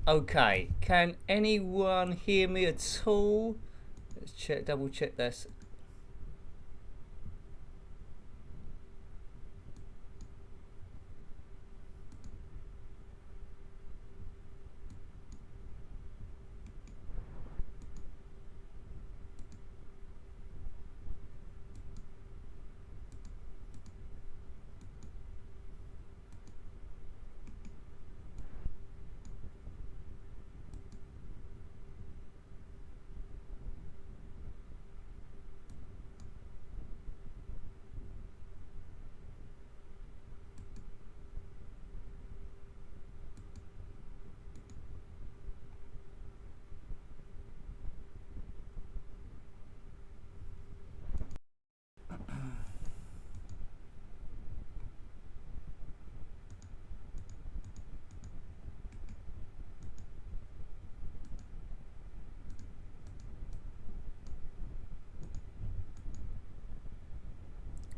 Okay, can anyone hear me at all? Let's check, double check this.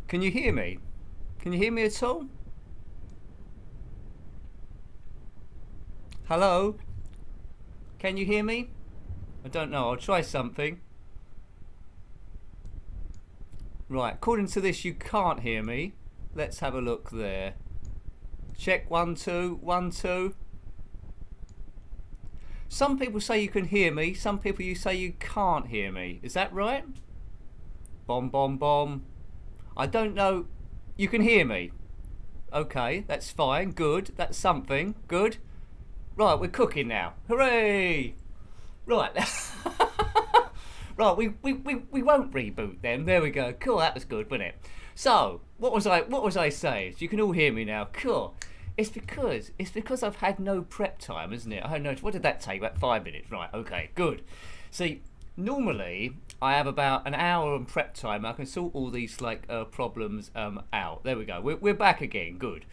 Can you hear me? Can you hear me at all? Hello? Can you hear me? I don't know, I'll try something. Right, according to this you can't hear me. Let's have a look there. Check 1 2 1 2. Some people say you can hear me, some people you say you can't hear me. Is that right? Bomb bomb bomb. I don't know. You can hear me. Okay, that's fine. Good. That's something. Good. Right, we're cooking now. Hooray! Right. Right, we won't reboot them. There we go. Cool, that was good, wasn't it? So, what was I saying? You can all hear me now. Cool. It's because I've had no prep time, isn't it? I had no. What did that take? About 5 minutes. Right. Okay. Good. See, normally I have about an hour on prep time. I can sort all these problems out. There we go. We're back again. Good.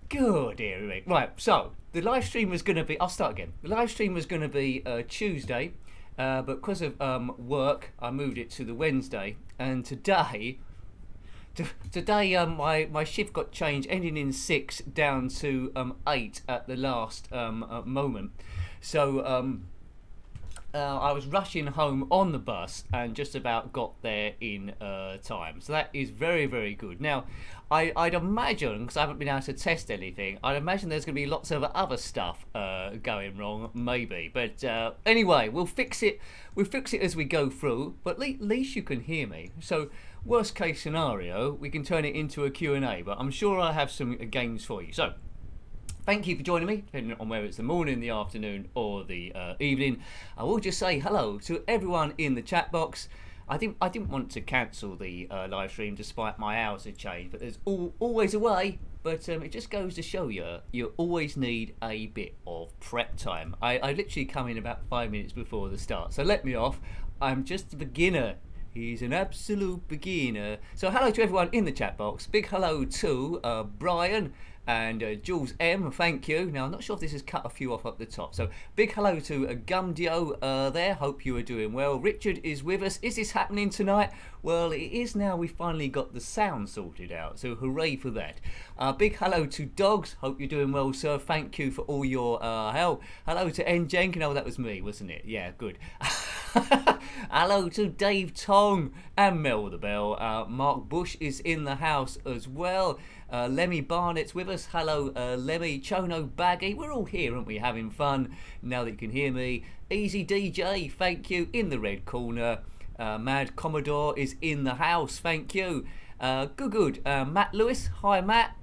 Good, Eric. Right. So the live stream was going to be. I'll start again. The live stream was going to be Tuesday, but because of work, I moved it to the Wednesday. And today my shift got changed, ending in 6 down to 8 at the last moment. So I was rushing home on the bus and just about got there in time. So that is very, very good. Now, I'd imagine, because I haven't been able to test anything, I'd imagine there's going to be lots of other stuff going wrong, maybe. But anyway, we'll fix it. We'll fix it as we go through. But at least you can hear me. So worst case scenario, we can turn it into a Q&A. But I'm sure I have some games for you. So thank you for joining me, depending on whether it's the morning, the afternoon, or the evening. I will just say hello to everyone in the chat box. I didn't want to cancel the live stream despite my hours had changed, but there's always a way. But it just goes to show you always need a bit of prep time. I literally come in about 5 minutes before the start, so let me off. I'm just a beginner. He's an absolute beginner. So hello to everyone in the chat box. Big hello to Brian and Jules M, thank you. Now, I'm not sure if this has cut a few off up the top. So, big hello to Gumdio there. Hope you are doing well. Richard is with us. Is this happening tonight? Well, it is now. We finally got the sound sorted out. So, hooray for that. Big hello to Dogs. Hope you're doing well, sir. Thank you for all your help. Hello to Njenkin. Oh, that was me, wasn't it? Yeah, good. Hello to Dave Tong and Mel the Bell. Mark Bush is in the house as well. Lemmy Barnett's with us. Hello, Lemmy. Chono Baggy. We're all here, aren't we? Having fun now that you can hear me. Easy DJ, thank you. In the red corner. Mad Commodore is in the house. Thank you. Good. Matt Lewis. Hi, Matt.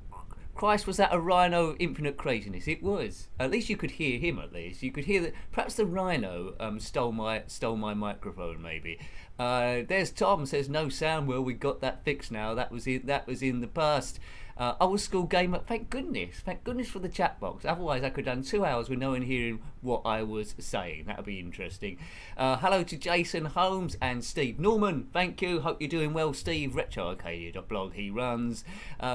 Christ, was that a Rhino Infinite Craziness? It was. At least you could hear him. At least you could hear that. Perhaps the Rhino stole my microphone. Maybe. There's Tom says no sound. Well, we got that fixed now. That was in the past. Old school gamer. Thank goodness for the chat box. Otherwise, I could have done 2 hours with no one hearing what I was saying. That would be interesting. Hello to Jason Holmes and Steve Norman. Thank you. Hope you're doing well, Steve. RetroArcadia.blog he runs.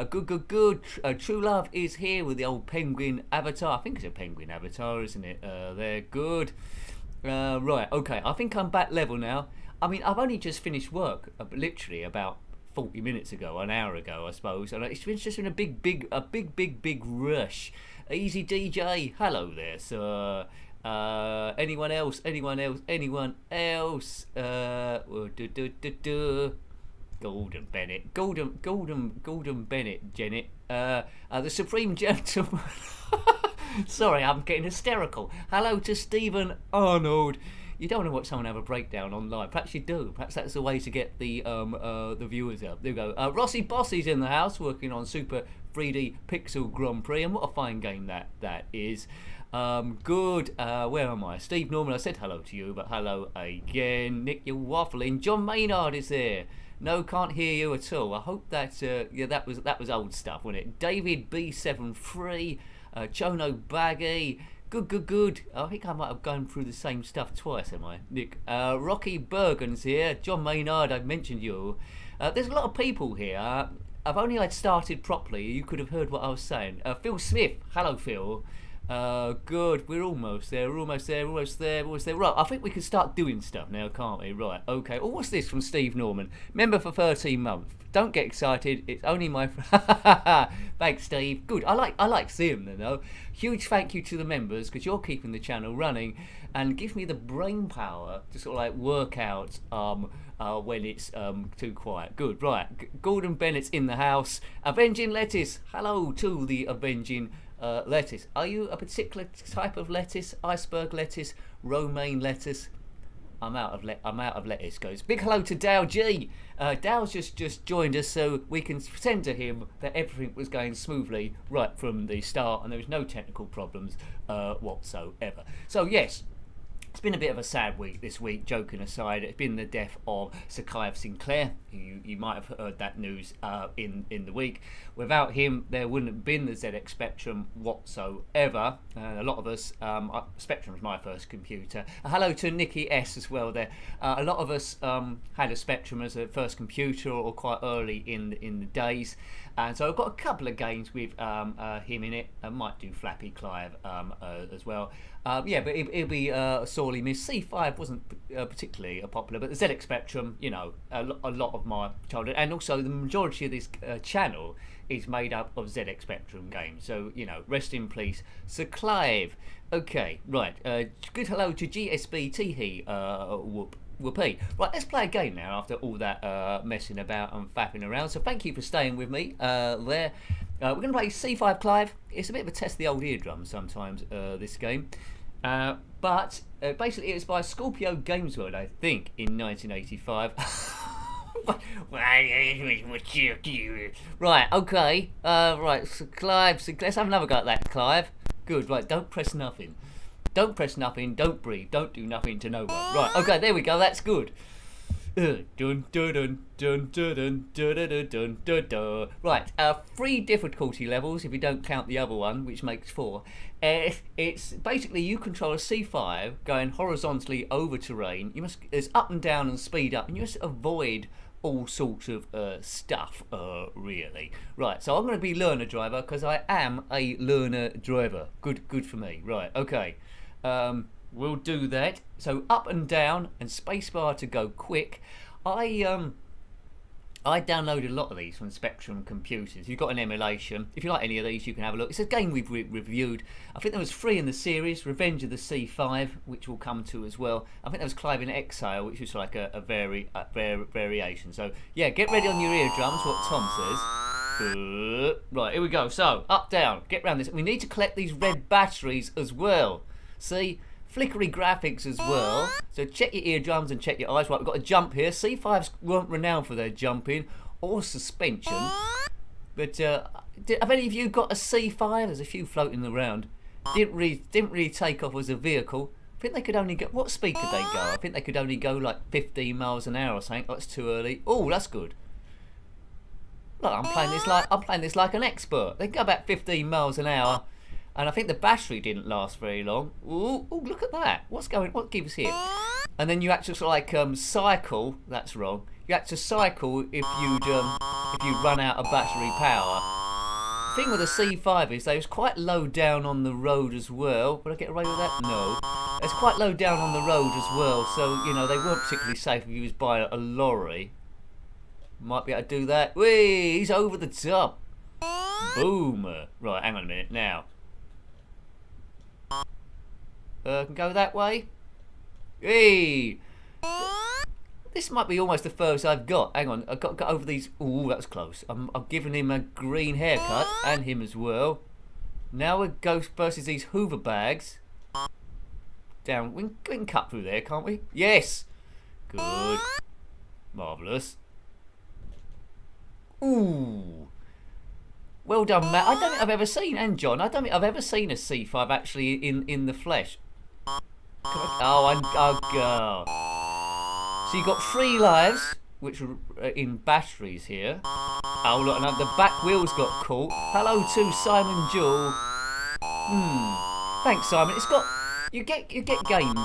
Good. True Love is here with the old penguin avatar. I think it's a penguin avatar, isn't it? They're good. Right. Okay. I think I'm back level now. I mean, I've only just finished work, literally about 40 minutes ago, an hour ago, I suppose, and it's just been a big rush. Easy DJ, hello there, sir. Anyone else? Anyone else? Anyone else? Gordon Bennett. Gordon Bennett, Janet. The Supreme Gentleman. Sorry, I'm getting hysterical. Hello to Stephen Arnold. You don't want to watch someone have a breakdown online. Perhaps you do. Perhaps that's the way to get the viewers up. There we go. Rossi Bossy's in the house working on Super 3D Pixel Grand Prix, and what a fine game that is. Good. Where am I? Steve Norman, I said hello to you, but hello again. Nick, you're waffling. John Maynard is there. No, can't hear you at all. I hope that yeah, that was old stuff, wasn't it? David B73, Chono Baggy. Good. I think I might have gone through the same stuff twice, am I? Nick. Rocky Bergen's here. John Maynard, I've mentioned you. There's a lot of people here. If only I'd started properly, you could have heard what I was saying. Phil Smith. Hello, Phil. Good. We're almost there. Right, I think we can start doing stuff now, can't we? Right, okay. Oh, what's this from Steve Norman? Member for 13 months. Don't get excited. It's only my... Thanks, Steve. Good. I like seeing them, though. Huge thank you to the members, because you're keeping the channel running and give me the brain power to sort of like work out when it's too quiet. Good. Right. Gordon Bennett's in the house. Avenging Lettuce. Hello to the Avenging lettuce. Are you a particular type of lettuce? Iceberg lettuce, romaine lettuce? I'm out of lettuce, guys. Big hello to Dow G. Dow's just joined us, so we can pretend to him that everything was going smoothly right from the start, and there was no technical problems whatsoever. So yes. It's been a bit of a sad week this week, joking aside. It's been the death of Sir Clive Sinclair. You might have heard that news in the week. Without him, there wouldn't have been the ZX Spectrum whatsoever. A lot of us, Spectrum was my first computer. Hello to Nikki S as well there. A lot of us had a Spectrum as a first computer or quite early in the days. And so I've got a couple of games with him in it. I might do Flappy Clive as well. Yeah, but it'll be sorely missed. C5 wasn't particularly popular, but the ZX Spectrum, you know, a lot of my childhood, and also the majority of this channel is made up of ZX Spectrum games. So, you know, rest in peace, Sir Clive. Okay, right. Good hello to GSB Teehee Whoopee. Right, let's play a game now after all that messing about and faffing around. So thank you for staying with me there. We're going to play C5 Clive. It's a bit of a test of the old eardrums sometimes, this game. But basically it's by Scorpio Games World, I think, in 1985. Right, okay. Right, so Clive, so let's have another go at that, Clive. Good, right, don't press nothing. Don't press nothing, don't breathe, don't do nothing to no one. Right, okay, there we go, that's good. Dun dun dun dun dun dun dun dun. Right, 3 difficulty levels if you don't count the other one, which makes 4. It's basically you control a C5 going horizontally over terrain. There's up and down and speed up, and you must avoid all sorts of stuff, really. Right, so I'm going to be learner driver because I am a learner driver. Good for me. Right, okay. We'll do that. So up and down and spacebar to go quick. I downloaded a lot of these from Spectrum computers. You've got an emulation. If you like any of these, you can have a look. It's a game we've reviewed. I think there was 3 in the series. Revenge of the C5, which we'll come to as well. I think there was Clive in Exile, which was like a variation. So yeah, get ready on your eardrums, what Tom says. Right, here we go. So up, down, get round this. We need to collect these red batteries as well. See? Flickery graphics as well, so check your eardrums and check your eyes. Right, we've got a jump here. C5s weren't renowned for their jumping or suspension, but have any of you got a C5? There's a few floating around. Didn't really take off as a vehicle. I think they could only go, what speed could they go? I think they could only go like 15 miles an hour or something. That's too early. Oh, that's good. Look, I'm playing this like an expert. They can go about 15 miles an hour. And I think the battery didn't last very long. Ooh, look at that. What gives here? And then you had to sort of like cycle. That's wrong. You had to cycle if you'd run out of battery power. The thing with the C5 is they was quite low down on the road as well. Would I get away with that? No. It's quite low down on the road as well. So, you know, they weren't particularly safe if you was by a lorry. Might be able to do that. Whee! He's over the top. Boom. Right, hang on a minute now. Can go that way. Hey! This might be almost the furthest I've got. Hang on, I've got to go over these. Ooh, that's close. I'm giving him a green haircut, and him as well. Now we're Ghost versus these Hoover bags. Down. We can cut through there, can't we? Yes! Good. Marvellous. Ooh. Well done, Matt. I don't think I've ever seen, and John, I don't think I've ever seen a C5 actually in the flesh. Oh, girl. So you've got 3 lives, which are in batteries here. Oh, look, and the back wheels got caught. Hello to Simon Jewell. Thanks, Simon. It's got... You get games.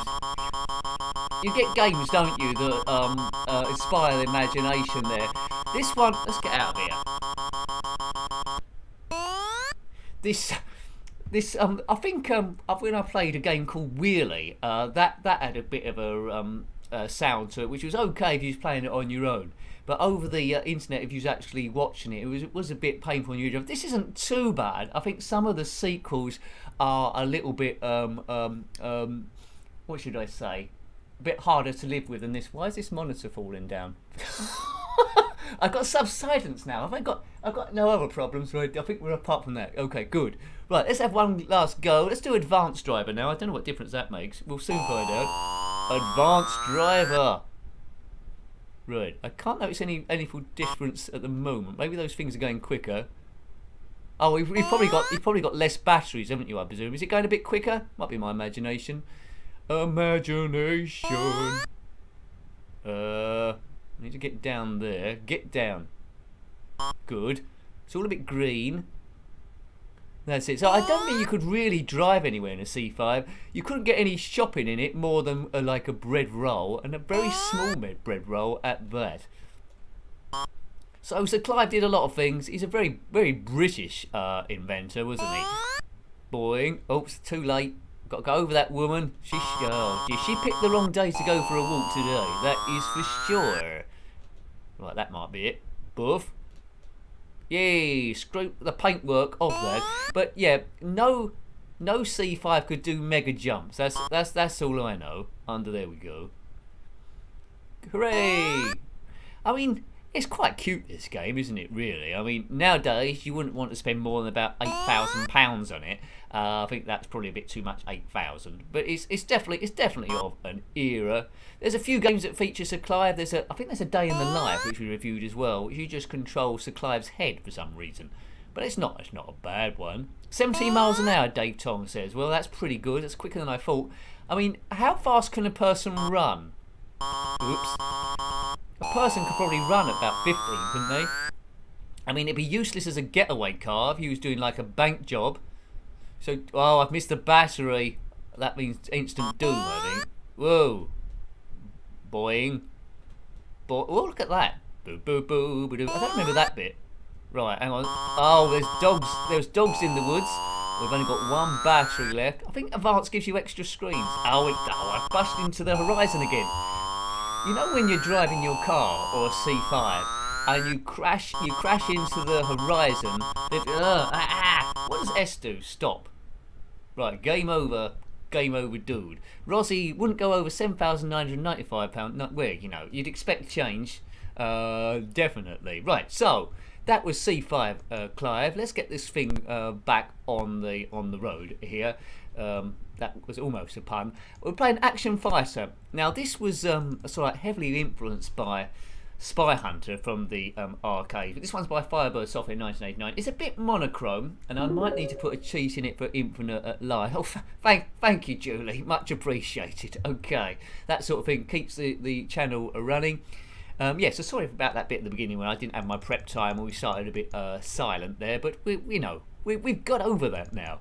You get games, don't you, that inspire the imagination there. This one... Let's get out of here. This I think when I played a game called Wheelie, that had a bit of a sound to it, which was okay if you was playing it on your own. But over the internet, if you was actually watching it, it was a bit painful on YouTube. This isn't too bad. I think some of the sequels are a little bit what should I say? A bit harder to live with than this. Why is this monitor falling down? I've got subsidence now. I've got no other problems, right? I think we're apart from that. Okay, good. Right, let's have one last go. Let's do advanced driver now. I don't know what difference that makes. We'll soon find out. Advanced driver. Right, I can't notice any full difference at the moment. Maybe those things are going quicker. Oh, you've probably got less batteries, haven't you? I presume. Is it going a bit quicker? Might be my imagination. Imagination. I need to get down there. Get down. Good. It's all a bit green. That's it. So I don't think you could really drive anywhere in a C5. You couldn't get any shopping in it more than like a bread roll, and a very small bread roll at that. So Clive did a lot of things. He's a very, very British inventor, wasn't he? Boing. Oops, too late. Got to go over that woman. She picked the wrong day to go for a walk today. That is for sure. Right, that might be it. Boof. Yay, screw the paintwork off that. But yeah, no C5 could do mega jumps. That's all I know. Under there we go. Hooray! I mean, it's quite cute, this game, isn't it, really? I mean, nowadays you wouldn't want to spend more than about £8,000 on it. I think that's probably a bit too much, 8,000. But it's definitely of an era. There's a few games that feature Sir Clive. I think there's a Day in the Life which we reviewed as well, which you just control Sir Clive's head for some reason. But it's not a bad one. 17 miles an hour, Dave Tong says. Well, that's pretty good. That's quicker than I thought. I mean, how fast can a person run? Oops. A person could probably run at about 15, couldn't they? I mean, it'd be useless as a getaway car if he was doing like a bank job. So, oh, I've missed the battery. That means instant doom, I think. Whoa. Boing. Oh, look at that. Boo, boo, boo, boo, boo. I don't remember that bit. Right, hang on. Oh, there's dogs. There's dogs in the woods. We've only got one battery left. I think Advance gives you extra screens. Oh, I busted into the horizon again. You know when you're driving your car or a C5 and you crash into the horizon? What does S do? Stop. Right, game over. Game over, dude. Rossi wouldn't go over £7,995. Well, you know, you'd expect change. Definitely. Right, so that was C5, Clive. Let's get this thing back on the road here. That was almost a pun. We're playing Action Fighter. Now, this was sort of heavily influenced by Spy Hunter from the arcade. But this one's by Firebird Software in 1989. It's a bit monochrome, and I might need to put a cheat in it for infinite light. Oh, thank you, Julie. Much appreciated. Okay, that sort of thing keeps the channel running. Yeah, so sorry about that bit at the beginning when I didn't have my prep time and we started a bit silent there, but we've got over that now.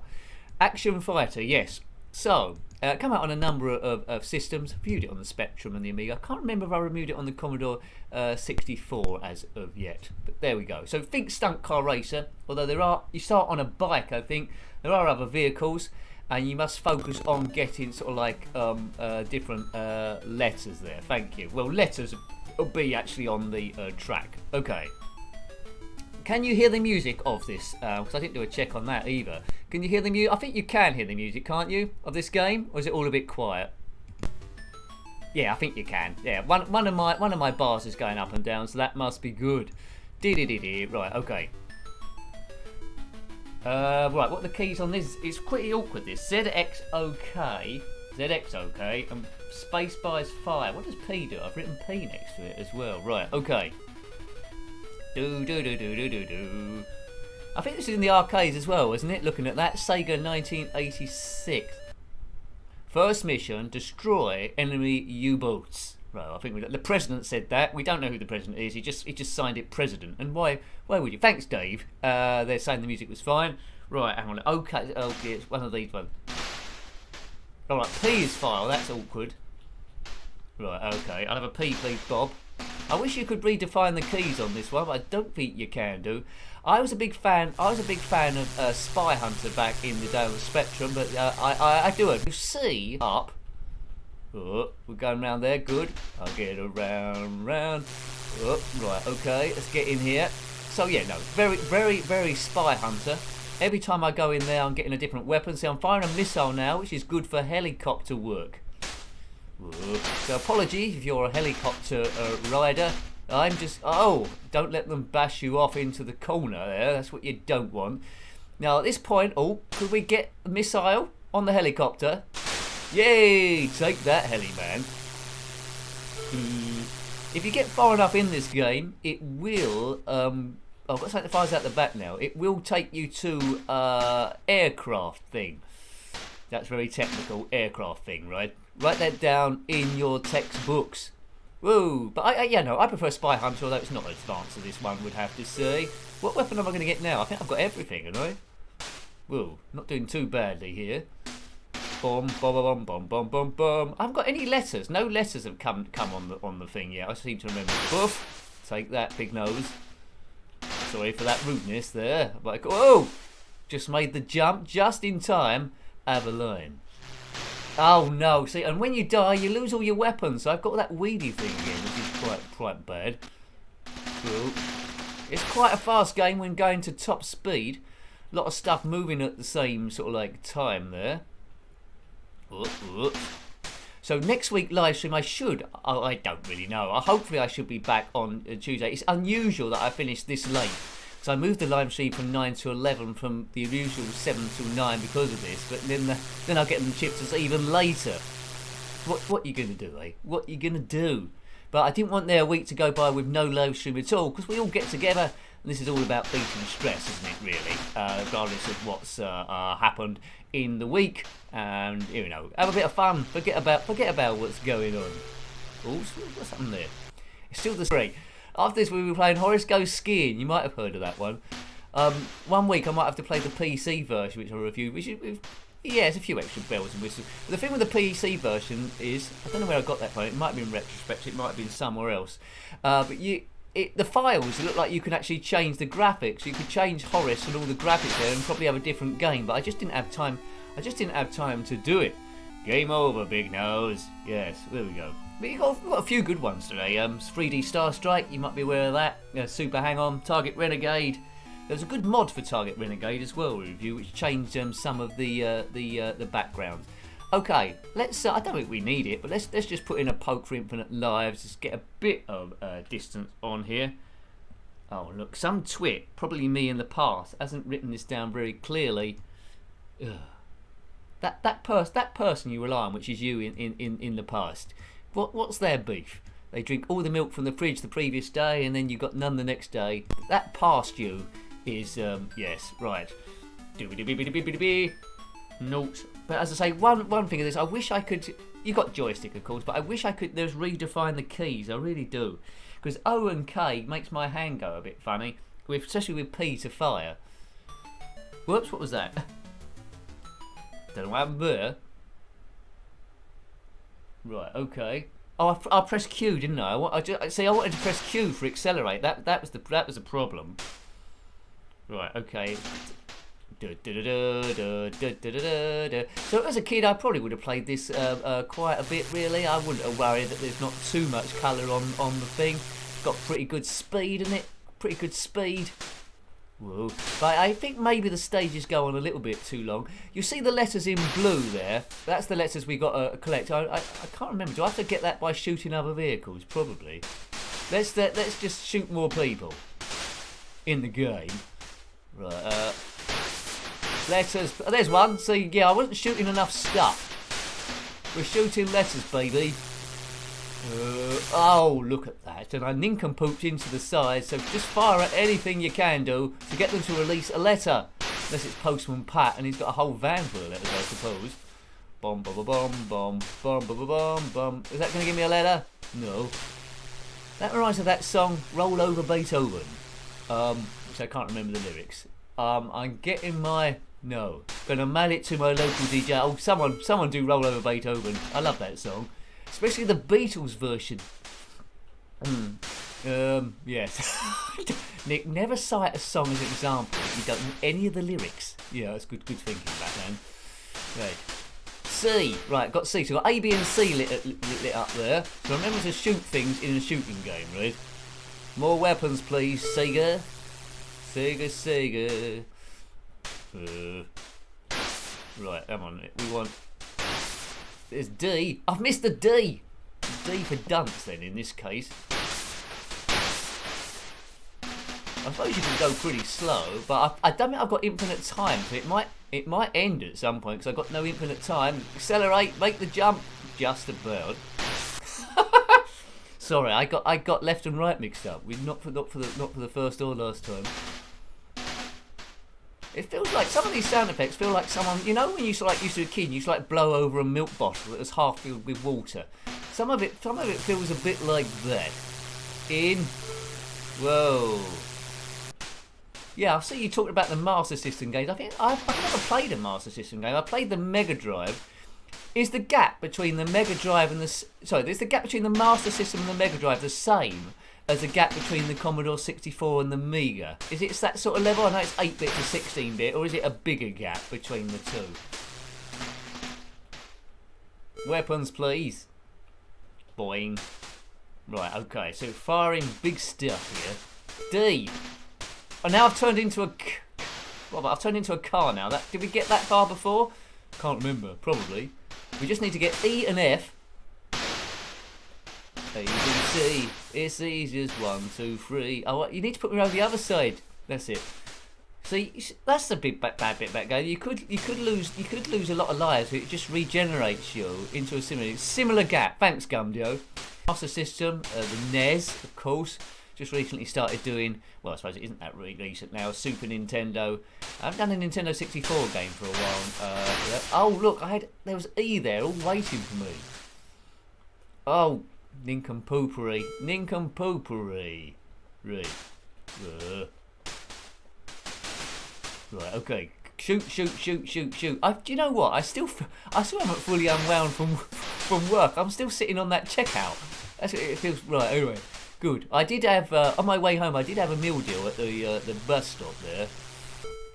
Action Fighter, yes. So, come out on a number of systems. Reviewed it on the Spectrum and the Amiga. I can't remember if I reviewed it on the Commodore 64 as of yet. But there we go. So, think stunt car racer. Although you start on a bike, I think. There are other vehicles. And you must focus on getting sort of like different letters there. Thank you. Well, letters will be actually on the track. Okay. Can you hear the music of this? Because I didn't do a check on that either. Can you hear the music? I think you can hear the music, can't you, of this game? Or is it all a bit quiet? Yeah, I think you can. Yeah, one of my bars is going up and down, so that must be good. Right, okay. Right, what are the keys on this? It's pretty awkward, this. ZX OK, and spacebar is fire. What does P do? I've written P next to it as well. Right, okay. Do. I think this is in the arcades as well, isn't it? Looking at that, Sega 1986. First mission: destroy enemy U-boats. Right, I think the president said that. We don't know who the president is. He just signed it president. And why would you? Thanks, Dave. They're saying the music was fine. Right, hang on. Okay, it's one of these ones. All right, P is file. That's awkward. Right, okay. I'll have a P, please, Bob. I wish you could redefine the keys on this one, but I don't think you can do. I was a big fan of Spy Hunter back in the day of the Spectrum, but I do it. You see up. Oh, we're going round there. Good. I'll get round. Oh, right. Okay. Let's get in here. So yeah, no, very Spy Hunter. Every time I go in there, I'm getting a different weapon. See, I'm firing a missile now, which is good for helicopter work. So apologies if you're a helicopter rider. I'm just... Oh, don't let them bash you off into the corner there. That's what you don't want. Now, at this point... Oh, could we get a missile on the helicopter? Yay! Take that, heli man. If you get far enough in this game, it will... I've got something that fires out the back now. It will take you to aircraft thing. That's very technical, aircraft thing, right? Write that down in your textbooks. Whoa, but I prefer Spy Hunter, although it's not as advanced as this one would have to say. What weapon am I going to get now? I think I've got everything, haven't I? Whoa, not doing too badly here. Bomb. I haven't got any letters. No letters have come on the thing yet. I seem to remember. Boof. Take that, big nose. Sorry for that rudeness there. But oh, just made the jump just in time. Avaline. Oh no! See, and when you die, you lose all your weapons. So I've got that weedy thing again, which is quite bad. Cool. It's quite a fast game when going to top speed. A lot of stuff moving at the same sort of like time there. So next week live stream, I don't really know. Hopefully I should be back on Tuesday. It's unusual that I finished this late. So I moved the live stream from 9 to 11 from the usual 7 to 9 because of this. But then I'll get them chips as even later. What you going to do, eh? What you going to do? But I didn't want their week to go by with no live stream at all, because we all get together. And this is all about beating stress, isn't it, really? Regardless of what's happened in the week. And, you know, have a bit of fun. Forget about what's going on. Oh, what's happening there? It's still the spring. After this, we'll be playing Horace Goes Skiing. You might have heard of that one. One week, I might have to play the PC version, which I'll review. Yeah, it's a few extra bells and whistles. But the thing with the PC version is, I don't know where I got that from. It might have been retrospect. It might have been somewhere else. But the files look like you can actually change the graphics. You could change Horace and all the graphics there, and probably have a different game. But I just didn't have time. To do it. Game over, big nose. Yes, there we go. But we've got a few good ones today. 3D Starstrike, you might be aware of that. Super Hang-On, Target Renegade. There's a good mod for Target Renegade as well, review, which changed some of the backgrounds. Okay, let's. I don't think we need it, but let's just put in a poke for Infinite Lives. Just get a bit of distance on here. Oh look, some twit, probably me in the past, hasn't written this down very clearly. Ugh. That person you rely on, which is you in the past. What's their beef? They drink all the milk from the fridge the previous day, and then you got none the next day. That past you is yes, right. Note. But as I say, one thing of this, I wish I could. You got joystick, of course, but I wish I could. There's redefine the keys. I really do, because O and K makes my hand go a bit funny, especially with P to fire. Whoops! What was that? Don't know what happened there. Right, okay. Oh, I pressed Q, didn't I? I wanted to press Q for accelerate. That was a problem. Right, okay. So as a kid, I probably would have played this quite a bit. Really, I wouldn't have worried that there's not too much colour on the thing. Got pretty good speed in it. Pretty good speed. Whoa. But I think maybe the stages go on a little bit too long. You see the letters in blue there? That's the letters we got to collect. I can't remember. Do I have to get that by shooting other vehicles? Probably. Let's just shoot more people in the game. Right. Letters. There's one. See, yeah, I wasn't shooting enough stuff. We're shooting letters, baby. Oh, look at that. And I nincompooped into the side, so just fire at anything you can do to get them to release a letter. Unless it's Postman Pat and he's got a whole van full of letters, I suppose. Bomb, bomb, bomb, bomb, bomb, bomb, bomb, bomb. Is that going to give me a letter? No. That reminds me of that song, Roll Over Beethoven, which I can't remember the lyrics. I'm getting my... No. Gonna mail it to my local DJ. Oh, someone do Roll Over Beethoven. I love that song. Especially the Beatles version. Yes. Nick, never cite a song as an example if you don't know any of the lyrics. Yeah, that's good thinking back then. Right. C. Right, got C. So got A, B and C lit up there. So remember to shoot things in a shooting game, right? More weapons, please, Sega. Sega. Right, come on. We want... There's D. I've missed the D. D for dunce then in this case. I suppose you can go pretty slow, but I don't think I've got infinite time, so it might end at some point because I've got no infinite time. Accelerate, make the jump, just about. Sorry, I got left and right mixed up. Not for the first or last time. It feels like some of these sound effects feel like someone, you know, when you used to a kid, you used to blow over a milk bottle that was half filled with water. Some of it feels a bit like that. Whoa. Yeah, I see you talking about the Master System games. I think I've never played a Master System game. I played the Mega Drive. Is the gap between the Mega Drive and is the gap between the Master System and the Mega Drive the same as the gap between the Commodore 64 and the Amiga? Is it that sort of level? I know it's 8-bit to 16-bit, or is it a bigger gap between the two? Weapons, please. Boing. Right, okay, so firing big stuff here. D. Oh, now I've turned into a... Well, I've turned into a car now. Did we get that far before? Can't remember, probably. We just need to get E and F. A, B, C. It's easy as 1, 2, 3. Oh, you need to put me over the other side. That's it. See, that's the big bad bit about game. You could lose a lot of lives. It just regenerates you into a similar gap. Thanks, Gumdio. Master System, the NES, of course. Just recently started doing, well, I suppose it isn't that really recent now, Super Nintendo. I haven't done a Nintendo 64 game for a while. Oh, look, there was E there, all waiting for me. Oh, nincompoopery. Right. Right, okay. Shoot. Do you know what? I still haven't fully unwound from work. I'm still sitting on that checkout. That's what it feels. Right, anyway. Good. I did have, on my way home, I did have a meal deal at the bus stop there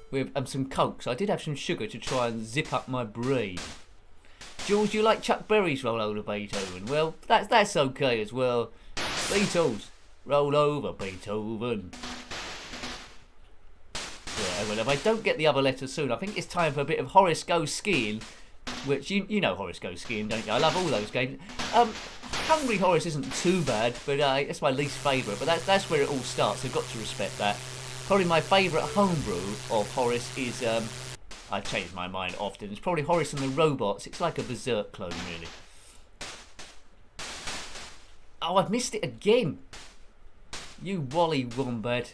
with some Coke. So I did have some sugar to try and zip up my brain. Jules, you like Chuck Berry's Roll Over Beethoven? Well, that's okay as well. Beatles, roll over Beethoven. Yeah, well, if I don't get the other letters soon, I think it's time for a bit of Horace Goes Skiing, which you know Horace Goes Skiing, don't you? I love all those games. Hungry Horace isn't too bad, but that's my least favourite. But that's where it all starts. I've got to respect that. Probably my favourite homebrew of Horace is... I change my mind often. It's probably Horace and the Robots. It's like a Berserk clone, really. Oh, I've missed it again. You Wally Wombat.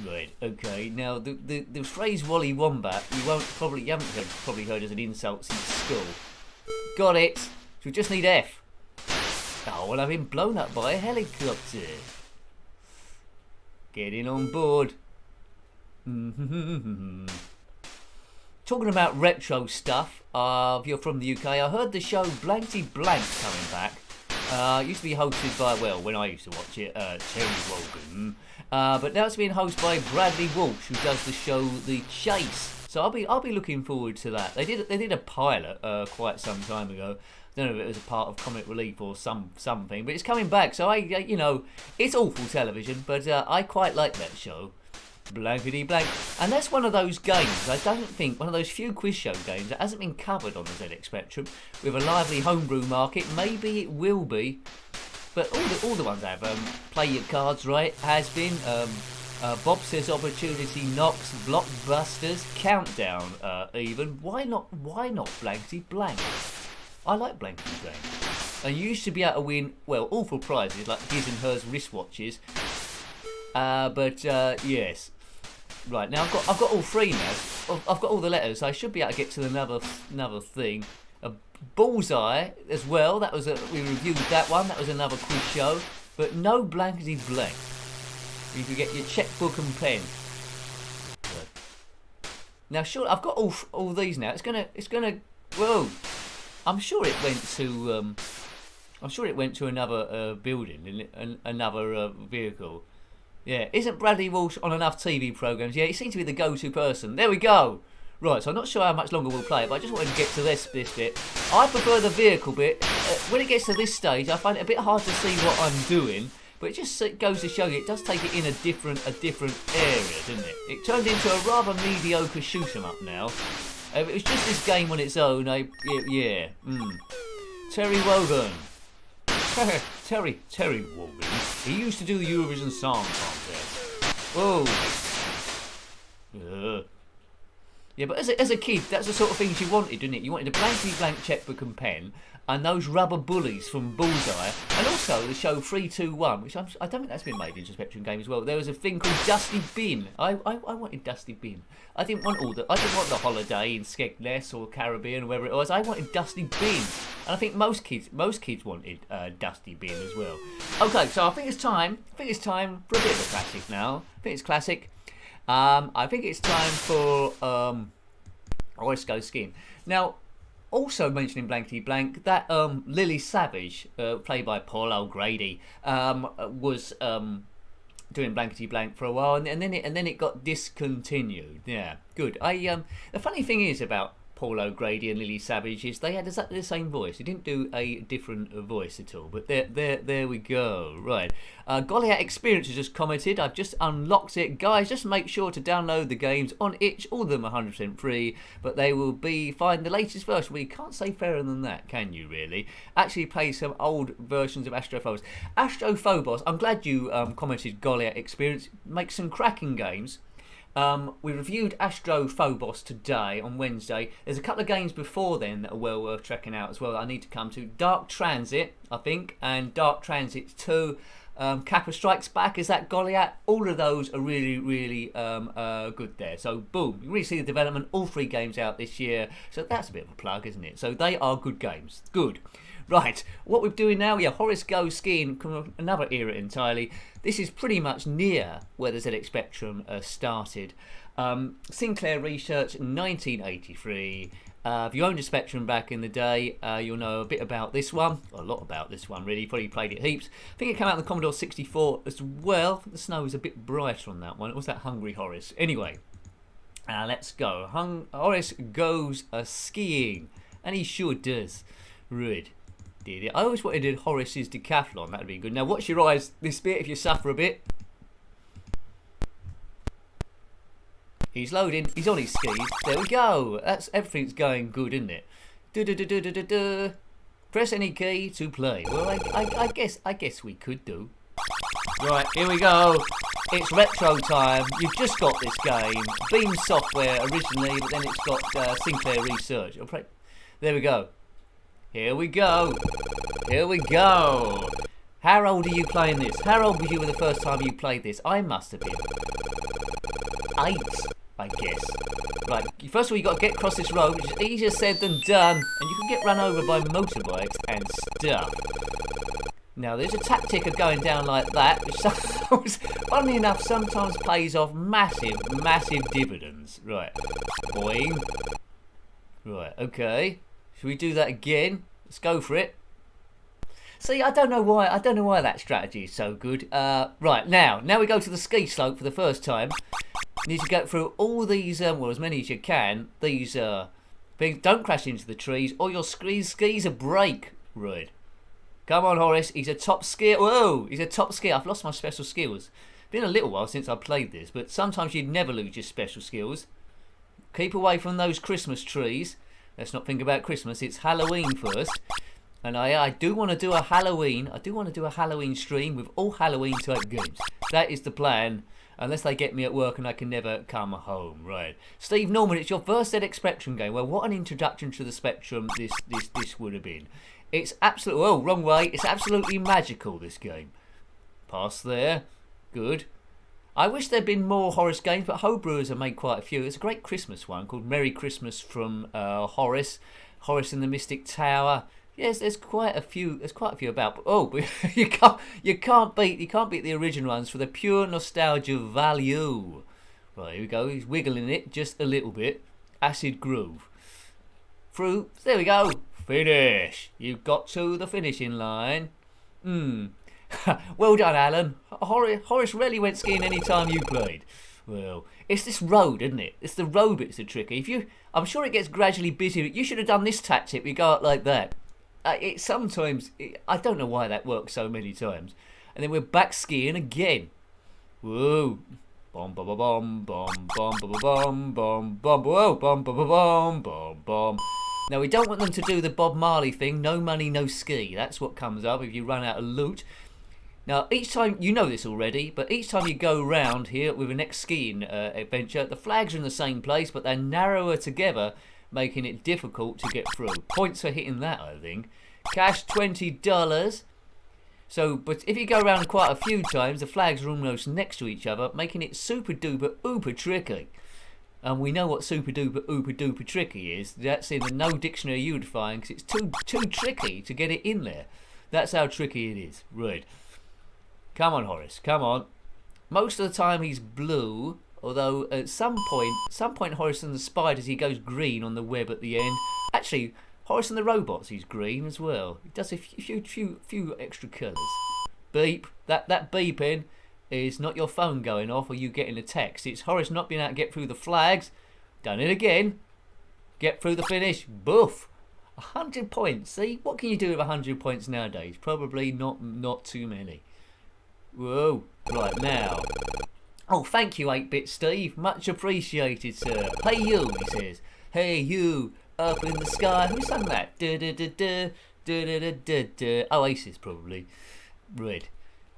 Right, okay. Now, the phrase Wally Wombat, you haven't probably heard as an insult since school. Got it. So we just need F. Oh, well, I've been blown up by a helicopter. Getting on board. Talking about retro stuff, if you're from the UK, I heard the show Blankety Blank coming back. Used to be hosted by, well, when I used to watch it, Terry Wogan. But now it's being hosted by Bradley Walsh, who does the show The Chase. So I'll be looking forward to that. They did a pilot quite some time ago. don't know if it was a part of comic relief or something, but it's coming back. So you know, it's awful television, but I quite like that show. Blankety blank. And that's one of those games, I don't think, one of those few quiz show games that hasn't been covered on the ZX Spectrum with a lively homebrew market. Maybe it will be, but all the ones have Play Your Cards Right has been, Bob Says Opportunity Knocks, Blockbusters, Countdown, even. Why not Blankety Blank? I like Blankety Blank. And you used to be able to win, well, awful prizes like his and hers wristwatches. But yes. Right, now I've got all three now. I've got all the letters, so I should be able to get to another thing. A Bullseye as well. That was we reviewed that one. That was another quiz show. But no Blankety Blank. You can get your checkbook and pen. Right. Now, sure, I've got all these now. It's gonna. Whoa! I'm sure it went to another building, another vehicle. Yeah, isn't Bradley Walsh on enough TV programmes? Yeah, he seems to be the go-to person. There we go. Right, so I'm not sure how much longer we'll play it, but I just wanted to get to this bit. I prefer the vehicle bit. When it gets to this stage, I find it a bit hard to see what I'm doing, but it just goes to show you it does take it in a different area, doesn't it? It turned into a rather mediocre shoot 'em up now. If it was just this game on its own, yeah. Terry Wogan. Terry Wogan. He used to do the Eurovision Song Contest. Whoa. Yeah, but as a kid, that's the sort of things you wanted, didn't it? You wanted a blankety blank checkbook and pen, and those rubber bullies from Bullseye, and also the show 321, which I don't think that's been made into a Spectrum game as well. There was a thing called Dusty Bin. I wanted Dusty Bin. I didn't want the holiday in Skegness or Caribbean or wherever it was. I wanted Dusty Bin, and I think most kids wanted Dusty Bin as well. Okay, so I think it's time for a bit of a classic now. I think it's classic. I think it's time for Horace Goes Skiing. Now, also mentioning Blankety Blank, that Lily Savage, played by Paul O'Grady, was doing Blankety Blank for a while, and then it got discontinued. Yeah, good. The funny thing is about Paul O'Grady and Lily Savage is they had exactly the same voice. He didn't do a different voice at all. But there we go. Right. Goliath Experience has just commented. I've just unlocked it. Guys, just make sure to download the games on itch. All of them are 100% free. But they will be fine. The latest version. Well, you can't say fairer than that, can you, really? Actually play some old versions of Astrophobos. Astrophobos, I'm glad you commented Goliath Experience. Make some cracking games. We reviewed Astrophobos today on Wednesday. There's a couple of games before then that are well worth checking out as well that I need to come to. Dark Transit, I think, and Dark Transit 2. Kappa Strikes Back, is that Goliath? All of those are really, really good there. So, boom, you really see the development. All three games out this year. So that's a bit of a plug, isn't it? So they are good games. Good. Right, what we're doing now, Horace Goes Skiing, from another era entirely. This is pretty much near where the ZX Spectrum started. Sinclair Research, 1983. If you owned a Spectrum back in the day, you'll know a bit about this one. A lot about this one, really. You've probably played it heaps. I think it came out on the Commodore 64 as well. I think the snow was a bit brighter on that one. It was that Hungry Horace. Anyway, let's go. Horace Goes Skiing. And he sure does. Right. I always wanted to do Horace's decathlon. That'd be good. Now watch your eyes this bit if you suffer a bit. He's loading. He's on his skis. There we go. Everything's going good, isn't it? Press any key to play. Well, I guess we could do. Right, here we go. It's retro time. You've just got this game. Beam Software originally, but then it's got Sinclair Research. There we go. Here we go. Here we go. How old are you playing this? How old were you the first time you played this? I must have been 8, I guess. Right, first of all, you've got to get across this road, which is easier said than done, and you can get run over by motorbikes and stuff. Now, there's a tactic of going down like that, which sometimes, funnily enough, sometimes pays off massive dividends. Right, boing. Right, okay. Should we do that again? Let's go for it. See, I don't know why that strategy is so good. Right, now we go to the ski slope for the first time. You need to go through all these, well, as many as you can, these Don't crash into the trees or your skis are break. Right. Come on, Horace. He's a top skier. Whoa, he's a top skier. I've lost my special skills. Been a little while since I played this, but sometimes you'd never lose your special skills. Keep away from those Christmas trees. Let's not think about Christmas. It's Halloween first. And I do want to do a Halloween. I do want to do a Halloween stream with all Halloween type games. That is the plan. Unless they get me at work and I can never come home. Right. Steve Norman, it's your first ZX Spectrum game. Well, what an introduction to the Spectrum this would have been. It's absolutely... Oh, wrong way. It's absolutely magical, this game. Pass there. Good. I wish there'd been more Horace games, but Hobrewers have made quite a few. There's a great Christmas one called Merry Christmas from Horace. Horace in the Mystic Tower. Yes, there's quite a few. There's quite a few about. But, oh, but you can't beat the original ones for the pure nostalgia value. Right, here we go. He's wiggling it just a little bit. Acid groove. Through. There we go. Finish. You've got to the finishing line. Well done, Alan. Horace rarely went skiing any time you played. Well, it's this road, isn't it? It's the road bits that are tricky. I'm sure it gets gradually busier. You should have done this tactic. We go out like that. I don't know why that works so many times. And then we're back skiing again. Whoa. Bom bom bom bom bom bom bom bom whoa bom bom bom bom bom. Now we don't want them to do the Bob Marley thing. No money, no ski. That's what comes up if you run out of loot. Now each time, you know this already, but each time you go round here with a next skiing adventure, the flags are in the same place, but they're narrower together, making it difficult to get through. Points for hitting that, I think. Cash $20. So, but if you go around quite a few times, the flags are almost next to each other, making it super duper ooper tricky. And we know what super duper ooper duper tricky is. That's in the no dictionary you would find, because it's too tricky to get it in there. That's how tricky it is. Right. Come on, Horace. Come on. Most of the time he's blue. Although at some point Horace and the spiders, he goes green on the web at the end. Actually, Horace and the robots, he's green as well. He does a few extra colours. Beep. That beeping is not your phone going off or you getting a text. It's Horace not being able to get through the flags. Done it again. Get through the finish. Boof. 100 points. See, what can you do with 100 points nowadays? Probably not too many. Whoa. Right now. Oh, thank you, 8-Bit Steve. Much appreciated, sir. Hey, you, he says. Hey, you, up in the sky. Who sang that? Oasis, probably. Red.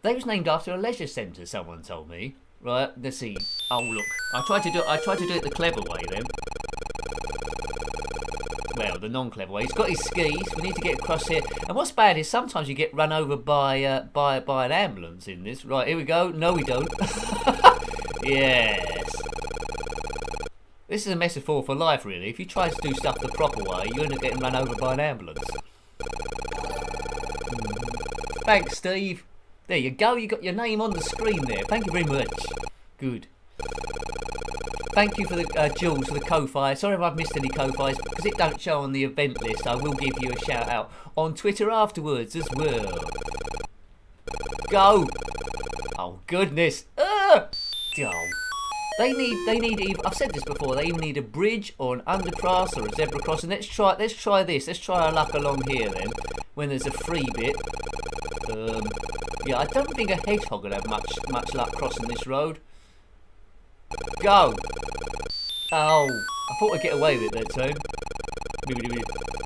They was named after a leisure centre, someone told me. Right, let's see. Oh, look. I tried to do it the clever way, then. Well, the non-clever way. He's got his skis. We need to get across here. And what's bad is sometimes you get run over by an ambulance in this. Right, here we go. No, we don't. Yes. This is a metaphor for life, really. If you try to do stuff the proper way, you end up getting run over by an ambulance. Thanks, Steve. There you go. You got your name on the screen there. Thank you very much. Good. Thank you for the Jules for the Ko-Fi. Sorry if I've missed any Ko-Fis because it don't show on the event list. I will give you a shout out on Twitter afterwards as well. Go. Oh goodness. Oh. They need. I've said this before. They even need a bridge or an underpass or a zebra crossing. Let's try this. Let's try our luck along here then. When there's a free bit. Yeah, I don't think a hedgehog would have much luck crossing this road. Go! Oh, I thought I'd get away with it that time.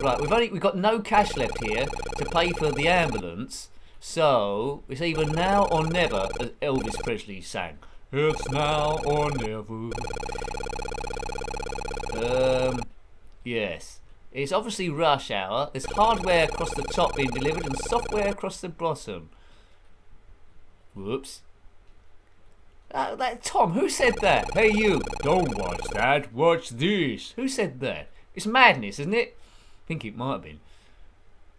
Right, we've got no cash left here to pay for the ambulance, so it's either now or never, as Elvis Presley sang. It's now or never. Yes. It's obviously rush hour. There's hardware across the top being delivered and software across the bottom. Whoops. Tom, who said that? Hey you, don't watch that, watch this. Who said that? It's madness, isn't it? I think it might have been.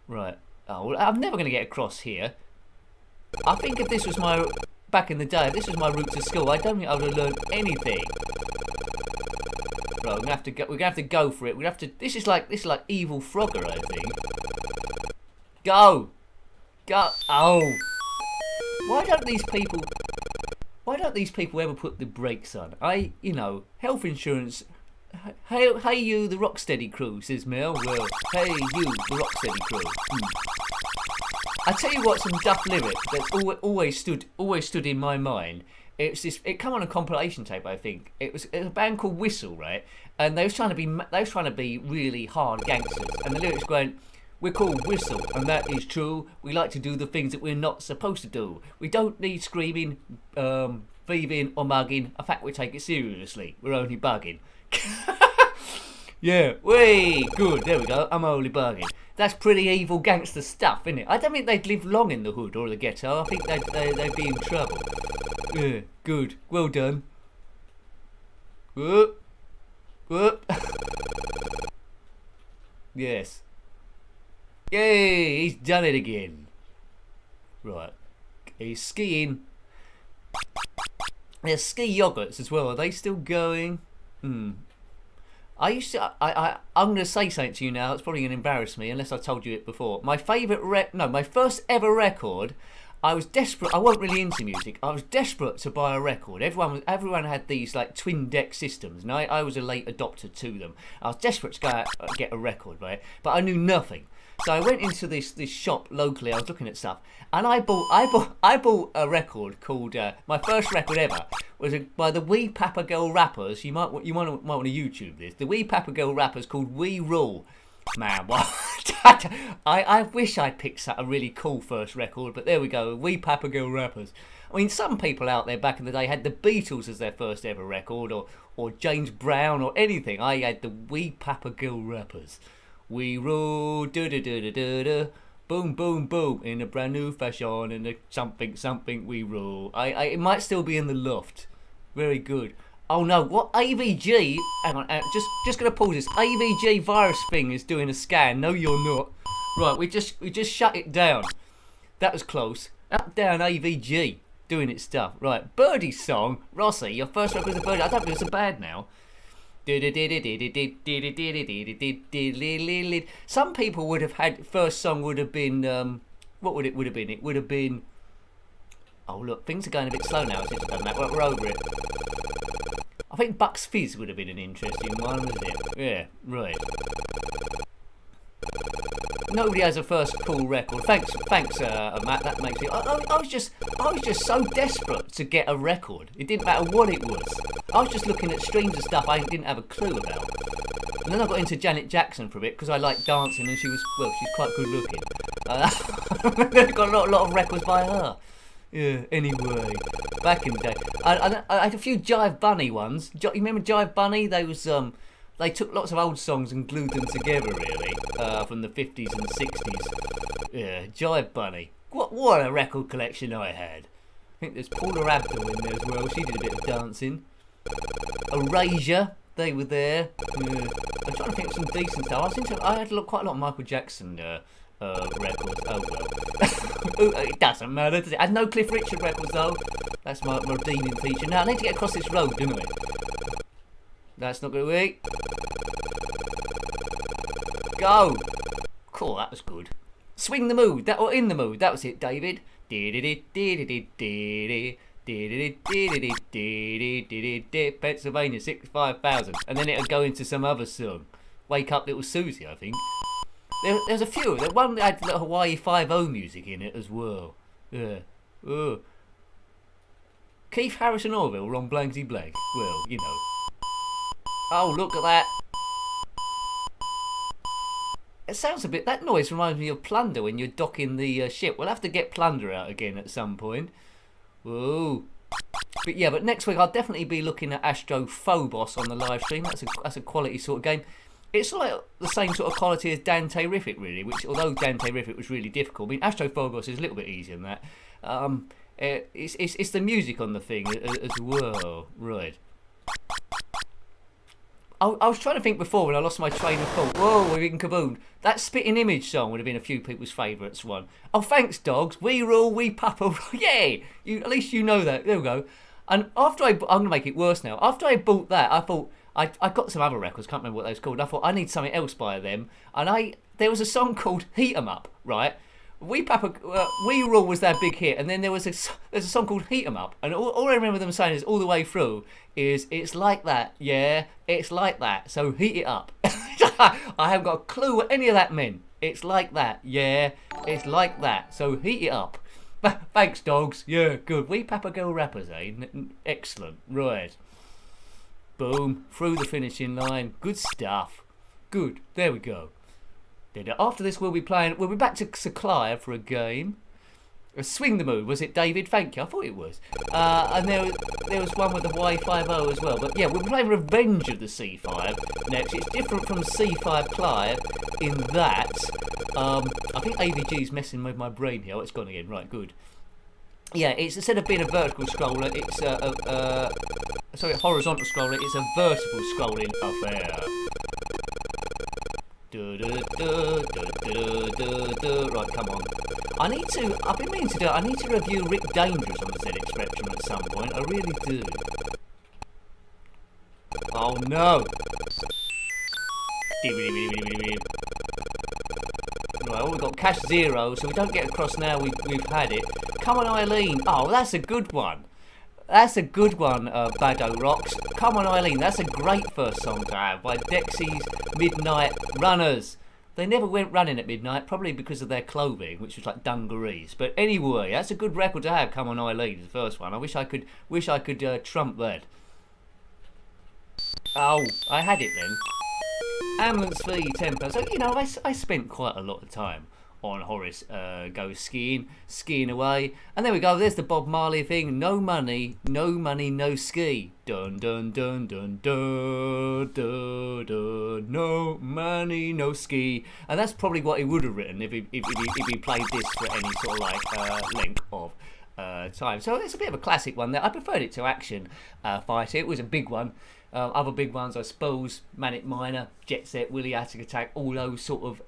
Right. Oh, well, I'm never going to get across here. I think if this was back in the day, if this was my route to school, I don't think I would have learned anything. Right, we're gonna have to go for it. This is like Evil Frogger, I think. Go! Oh! Why don't these people ever put the brakes on? Health insurance Hey you, the Rocksteady crew, says Mel. Well, hey you, the Rocksteady crew. I tell you what, some duff lyric that always stood in my mind. It came on a compilation tape, I think. It was a band called Whistle, right? And they was trying to be really hard gangsters. And the lyrics going, "We're called Whistle, and that is true. We like to do the things that we're not supposed to do. We don't need screaming, thieving, or mugging. In fact, we take it seriously. We're only bugging." Yeah, way good. There we go. I'm only bugging. That's pretty evil gangster stuff, isn't it? I don't think they'd live long in the hood or the ghetto. I think they'd be in trouble. Yeah, good. Well done. Whoop. Whoop. Yes. Yay, he's done it again. Right. He's skiing. There's ski yogurts as well. Are they still going? I used to. I'm going to say something to you now. It's probably going to embarrass me unless I told you it before. My favourite my first ever record. I was desperate. I wasn't really into music. I was desperate to buy a record. Everyone had these like twin deck systems, and I was a late adopter to them. I was desperate to go out and get a record, right? But I knew nothing. So I went into this shop locally. I was looking at stuff, and I bought a record called my first record ever was by the Wee Papa Girl Rappers. You might want to YouTube this. The Wee Papa Girl Rappers called We Rule. Man, what? I wish I'd picked a really cool first record, but there we go. Wee Papa Girl Rappers. I mean, some people out there back in the day had the Beatles as their first ever record, or James Brown, or anything. I had the Wee Papa Girl Rappers. We rule, da-da-da-da-da-da, boom, boom, boom, in a brand new fashion, in a something, we rule. It might still be in the loft. Very good. Oh no, what AVG? Hang on, just gonna pause this. AVG virus thing is doing a scan. No, you're not. Right, we just shut it down. That was close. Up, down, AVG doing its stuff. Right, Birdie's song. Rossi, your first record was a Birdie. I don't think it's so bad now. Some people would have had first song would have been what would it have been? It would have been. Oh look, things are going a bit slow now since I've done that. We're over it. I think Bucks Fizz would have been an interesting one, wouldn't it? Yeah, right. Nobody has a first cool record. Thanks, Matt. That makes it. I was just so desperate to get a record. It didn't matter what it was. I was just looking at streams of stuff I didn't have a clue about. And then I got into Janet Jackson for a bit because I liked dancing, and she's quite good looking. Got a lot of records by her. Yeah, anyway, back in the day, I had a few Jive Bunny ones. You remember Jive Bunny? They took lots of old songs and glued them together, really, from the 50s and 60s. Yeah, Jive Bunny. What a record collection I had. I think there's Paula Abdul in there as well. She did a bit of dancing. Erasure, they were there. Yeah. I'm trying to think of some decent stuff. I had quite a lot of Michael Jackson records. Oh well. It doesn't matter, does it? I had no Cliff Richard records though. That's my redeeming feature. Now I need to get across this road, don't I? That's not going to work. Go! Cool, that was good. Swing the mood, in the mood. That was it, David. Pennsylvania 65,000, and then it'll go into some other song. Wake Up Little Susie, I think. There's a few. The one that had little Hawaii 5-0 music in it as well. Yeah. Oh. Keith Harrison Orville, Ron Blanksy Blank. Well, you know. Oh, look at that. It sounds a bit. That noise reminds me of Plunder when you're docking the ship. We'll have to get Plunder out again at some point. Whoa. But yeah, but next week I'll definitely be looking at Astro Phobos on the live stream. That's a quality sort of game. It's like the same sort of quality as Dante-rific, really, which, although Dante-rific was really difficult, I mean, Astro Phobos is a little bit easier than that. It's the music on the thing as well. Right. I was trying to think before when I lost my train of thought. Whoa, we're getting kaboomed. That Spitting Image song would have been a few people's favourites one. Oh, thanks, dogs. We rule, we papa. Yay! At least you know that. There we go. And after I'm going to make it worse now. After I bought that, I thought, I got some other records, can't remember what they was called. I thought, I need something else by them. And there was a song called Heat 'em Up, right? We Papa, We Rule was their big hit, and then there's a song called Heat 'Em Up, and all I remember them saying is all the way through is it's like that, yeah, it's like that, so heat it up. I haven't got a clue what any of that meant. It's like that, yeah, it's like that, so heat it up. Thanks, dogs. Yeah, good. We Papa Girl rappers, eh? Excellent. Right. Boom. Through the finishing line. Good stuff. Good. There we go. After this, we'll be back to Sir Clive for a game. Swing the Move, was it, David? Thank you. I thought it was. And there was one with the Y50 as well. But yeah, we'll be playing Revenge of the C5 next. It's different from C5 Clive in that I think AVG's messing with my brain here. Oh, it's gone again. Right, good. Yeah, it's instead of being a vertical scroller, it's a horizontal scroller. It's a vertical scrolling affair. Right, come on. I've been meaning to do it. I need to review Rick Dangerous on the ZX Spectrum at some point. I really do. Oh no. Right, well, we've got cash 0, so we don't get across now. We've had it. Come on, Eileen. Oh, that's a good one. That's a good one, Bado Rocks. Come on, Eileen. That's a great first song to have by Dexy's Midnight Runners. They never went running at midnight, probably because of their clothing, which was like dungarees. But anyway, that's a good record to have. Come on, Eileen, the first one. I wish I could trump that. Oh, I had it then. Ambulance fee, £10. So, you know, I spent quite a lot of time on Horace Goes Skiing Away. And there we go, there's the Bob Marley thing. No money, no ski. Dun dun dun dun dun dun dun. No money, no ski. And that's probably what he would have written if he played this for any sort of like length of time. So it's a bit of a classic one there. I preferred it to Action Fighter. It was a big one. Other big ones, I suppose, Manic Miner, Jet Set, Willy Attic Attack, all those sort of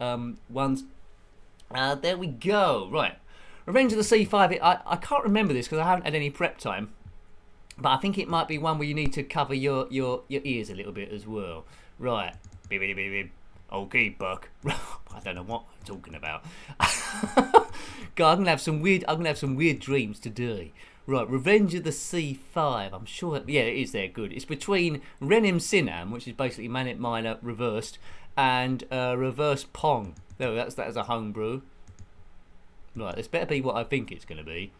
ones. There we go. Right. Revenge of the C5. I can't remember this because I haven't had any prep time. But I think it might be one where you need to cover your ears a little bit as well. Right. Beep, beep, beep, beep. Okay, Buck. I don't know what I'm talking about. God, I'm gonna have some weird dreams today. Right, Revenge of the C5. I'm sure. Yeah, it is there. Good. It's between Renim Sinam, which is basically Manic Miner reversed, and Reverse Pong. There, that's that as a homebrew. Right, this better be what I think it's going to be.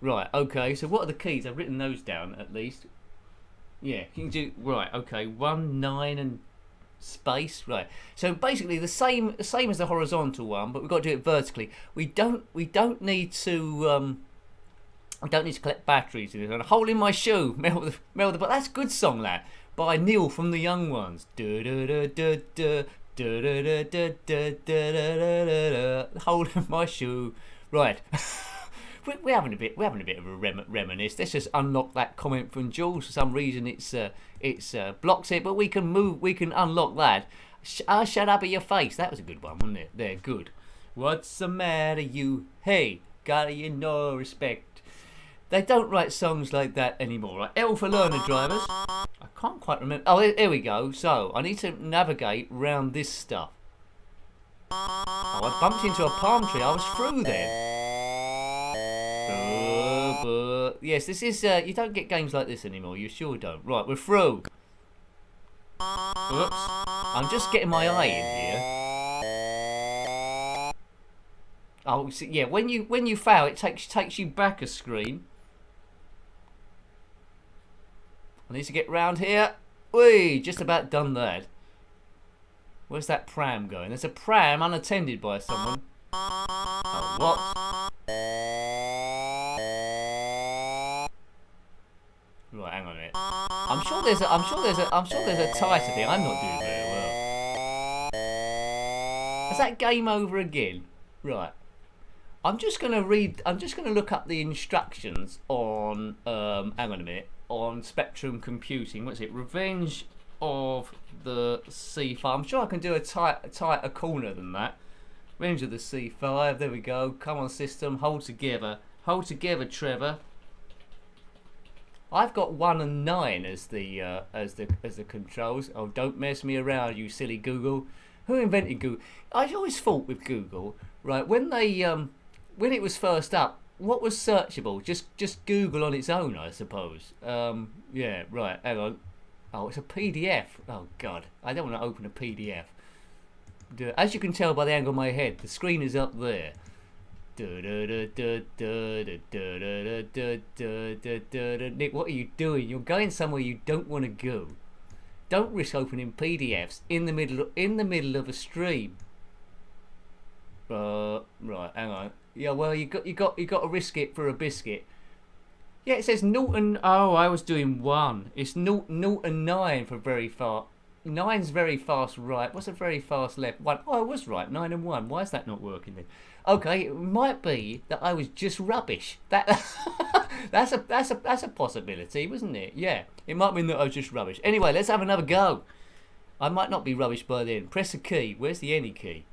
Right, okay. So what are the keys? I've written those down at least. Yeah, you can do right. Okay, 1, 9, and space. Right. So basically the same as the horizontal one, but we've got to do it vertically. We don't need to collect batteries. A hole in my shoe. Melt the. But that's a good song, that by Neil from the Young Ones. Hole in my shoe. Right. We're having a bit of a reminisce. Let's just unlock that comment from Jules. For some reason, it's blocks it, but we can unlock that. Shut up at your face. That was a good one, wasn't it? There, good. What's the matter, you? Hey, got you no respect. They don't write songs like that anymore. Right? L for learner drivers. I can't quite remember. Oh, here we go. So I need to navigate round this stuff. Oh, I bumped into a palm tree. I was through there. Yes, this is. You don't get games like this anymore. You sure don't. Right, we're through. Oops. I'm just getting my eye in here. Oh, so, yeah. When you fail, it takes you back a screen. I need to get round here. Whee! Just about done that. Where's that pram going? There's a pram unattended by someone. Oh, what? Right, hang on a minute. I'm sure there's a tighter thing. I'm not doing very well. Is that game over again? Right. I'm just gonna look up the instructions on hang on a minute, on Spectrum Computing. What's it? Revenge of the C5. I'm sure I can do a tighter corner than that. Revenge of the C5. There we go. Come on, system. Hold together. Hold together, Trevor. I've got 1 and 9 as the controls. Oh, don't mess me around, you silly Google. Who invented Google? I always thought with Google, right, when it was first up, what was searchable? Just Google on its own, I suppose. Yeah, right. Hang on. Oh, it's a PDF. Oh God, I don't want to open a PDF. As you can tell by the angle of my head, the screen is up there. Nick, what are you doing? You're going somewhere you don't want to go. Don't risk opening PDFs in the middle of a stream. Right, hang on. Yeah, well, you got to risk it for a biscuit. Yeah, it says 0 and... Oh, I was doing 1. It's 0 and 9 for very fast. 9's very fast right. What's a very fast left? 1. Oh, I was right. 9 and 1. Why is that not working then? Okay, it might be that I was just rubbish. That's a possibility, wasn't it? Yeah, it might mean that I was just rubbish. Anyway, let's have another go. I might not be rubbish by then. Press a key. Where's the any key?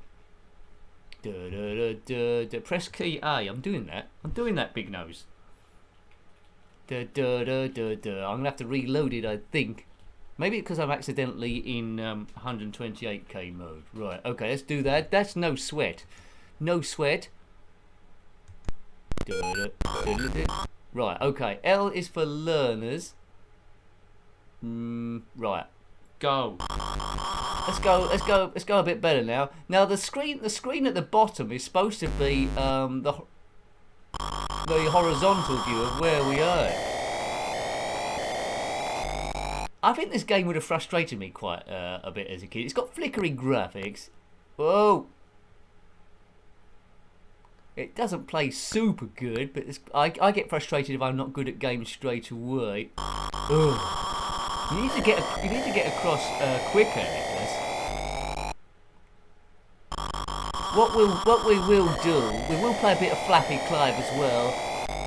Press key A. I'm doing that, big nose. I'm gonna have to reload it, I think. Maybe because I'm accidentally in 128k mode. Right, okay, let's do that. That's no sweat. No sweat. Right, okay. L is for learners. Right. Go. Let's go a bit better now. Now the screen at the bottom is supposed to be the horizontal view of where we are. I think this game would have frustrated me quite a bit as a kid. It's got flickering graphics. Whoa. It doesn't play super good, but I get frustrated if I'm not good at games straight away. Ugh. You need to get across quicker, Nicholas. What we will do, we will play a bit of Flappy Clive as well.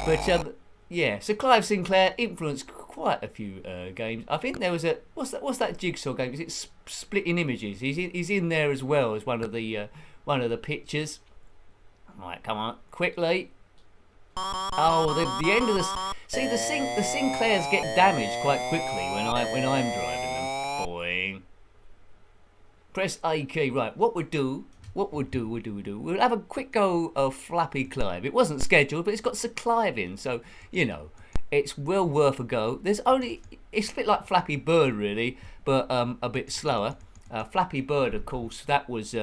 But yeah, so Clive Sinclair influenced quite a few games. I think there was a what's that jigsaw game? Is it Splitting Images? He's in there as well as one of the pictures. Right, come on, quickly. Oh, the end of the Sinclairs get damaged quite quickly when I'm driving them. Boing. Press A key. Right, what we'll do. We'll have a quick go of Flappy Clive. It wasn't scheduled, but it's got Sir Clive in, so you know it's well worth a go. It's a bit like Flappy Bird really, but a bit slower. Flappy Bird, of course, that was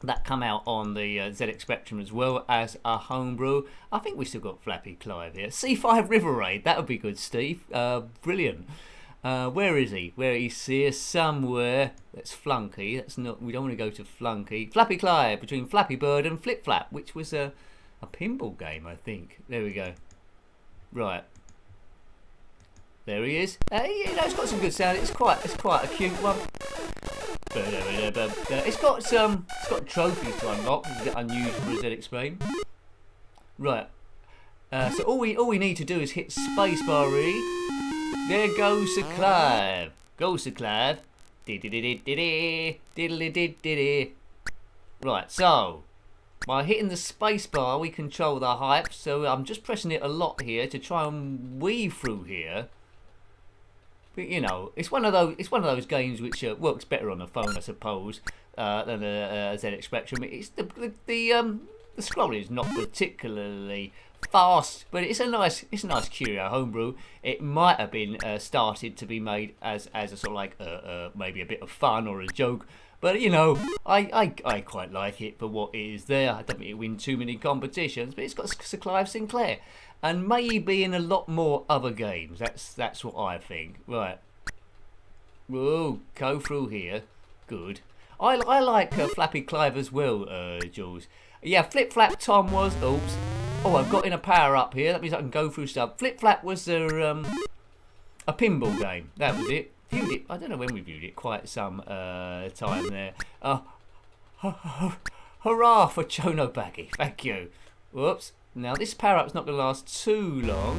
that come out on the ZX Spectrum as well as a homebrew. I think we still got Flappy Clive here. C5 River Raid, that would be good, Steve. Brilliant. Where is he? He's here somewhere. That's Flunky. That's not. We don't want to go to Flunky. Flappy Clive between Flappy Bird and Flip Flap, which was a pinball game, I think. There we go. Right. There he is. You know, it's got some good sound. It's quite a cute one. It's got trophies to unlock, which is a bit unusual for a ZX game. Right. So all we need to do is hit spacebar really. There goes Sir Clive. Go Sir Clive. Right, so by hitting the spacebar we control the hype, so I'm just pressing it a lot here to try and weave through here. But you know, it's one of those games which works better on the phone, I suppose, than a ZX Spectrum. It's the scrolling is not particularly fast, but it's a nice curio homebrew. It might have been started to be made as a sort of like maybe a bit of fun or a joke, but you know, I quite like it for what it is there. I don't think it wins too many competitions, but it's got Sir Clive Sinclair. And maybe in a lot more other games. That's what I think. Right. Whoa, go through here. Good. I like Flappy Clive as well, Jules. Yeah, Flip Flap Tom was. Oops. Oh, I've got in a power up here. That means I can go through stuff. Flip Flap was a pinball game. That was it. Viewed it. I don't know when we viewed it. Quite some time there. Hurrah for Chono Baggy. Thank you. Whoops. Now this power up's not going to last too long.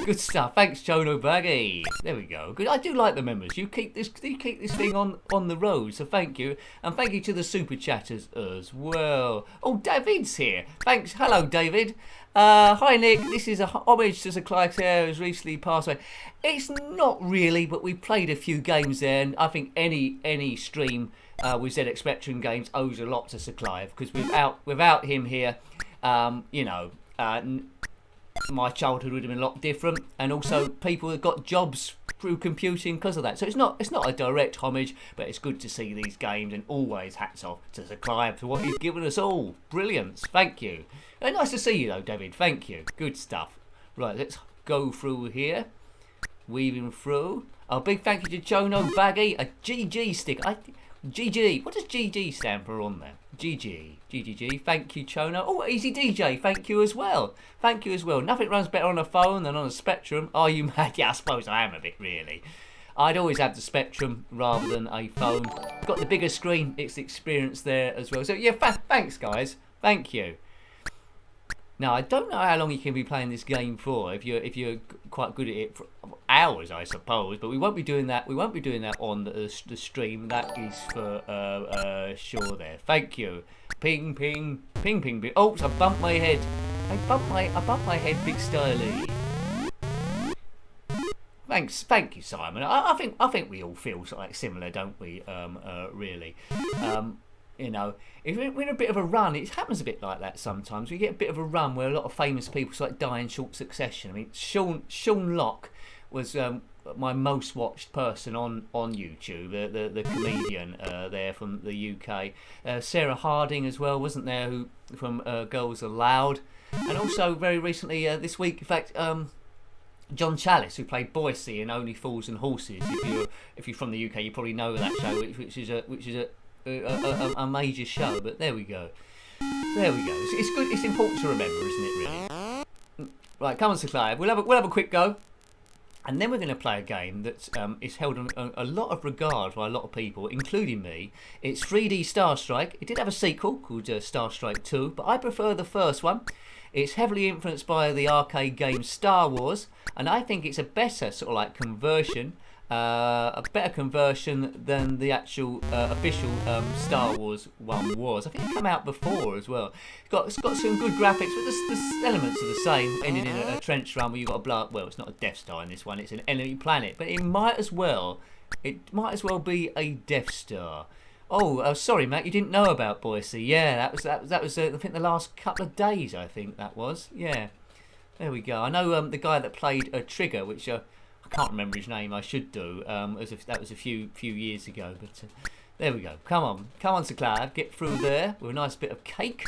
Good stuff. Thanks, Chono Baggy. There we go. Good. I do like the members. You keep this thing on the road. So thank you, and thank you to the super chatters as well. Oh, David's here. Thanks. Hello, David. Hi, Nick. This is a homage to Sir Clyde who's recently passed away. It's not really, but we played a few games there, and I think any stream with ZX Spectrum Games owes a lot to Sir Clive, because without him here, you know, my childhood would have been a lot different, and also people have got jobs through computing because of that. So it's not a direct homage, but it's good to see these games, and always hats off to Sir Clive for what he's given us all. Brilliance, thank you. Nice to see you though, David. Thank you. Good stuff. Right, let's go through here, weaving through. A big thank you to Chono Baggy, a GG stick. GG. What does GG stand for on there? GG. GGG. Thank you, Chono. Oh, Easy DJ. Thank you as well. Thank you as well. Nothing runs better on a phone than on a Spectrum. Are you mad? Yeah, I suppose I am a bit, really. I'd always have the Spectrum rather than a phone. Got the bigger screen. It's the experience there as well. So, yeah, thanks, guys. Thank you. Now, I don't know how long you can be playing this game for, if you're quite good at it, for hours, I suppose. But we won't be doing that. We won't be doing that on the stream. That is for sure. There. Thank you. Ping, ping, ping, ping, ping. Oh, I bumped my head. I bumped my head, big styly. Thanks, thank you, Simon. I think we all feel like similar, don't we? Really. You know, if we're in a bit of a run, it happens a bit like that sometimes. We get a bit of a run where a lot of famous people sort of die in short succession. I mean, Sean Locke was my most watched person on YouTube, the comedian there from the UK. Sarah Harding as well, wasn't there, who from Girls Aloud. And also very recently this week, in fact, John Challis, who played Boise in Only Fools and Horses. If you're from the UK, you probably know that show, which is a major show. But there we go. There we go. It's good. It's important to remember, isn't it? Really. Right, come on, Sir Clive. We'll have a quick go, and then we're going to play a game that is held in a lot of regard by a lot of people, including me. It's 3D Starstrike. It did have a sequel called Starstrike 2, but I prefer the first one. It's heavily influenced by the arcade game Star Wars, and I think it's a better sort of like conversion, a better conversion than the actual official Star Wars one was. I think it came out before as well. It's got some good graphics, but the elements are the same. Ending in a trench run where you've got to blow up. Well, it's not a Death Star in this one; it's an enemy planet, but it might as well be a Death Star. Oh, sorry, Matt, you didn't know about Boise. Yeah, that was I think the last couple of days. I think that was. Yeah, there we go. I know the guy that played Trigger, which I can't remember his name. I should do. That was a few years ago. But there we go. Come on, Sir Clive, get through there with a nice bit of cake.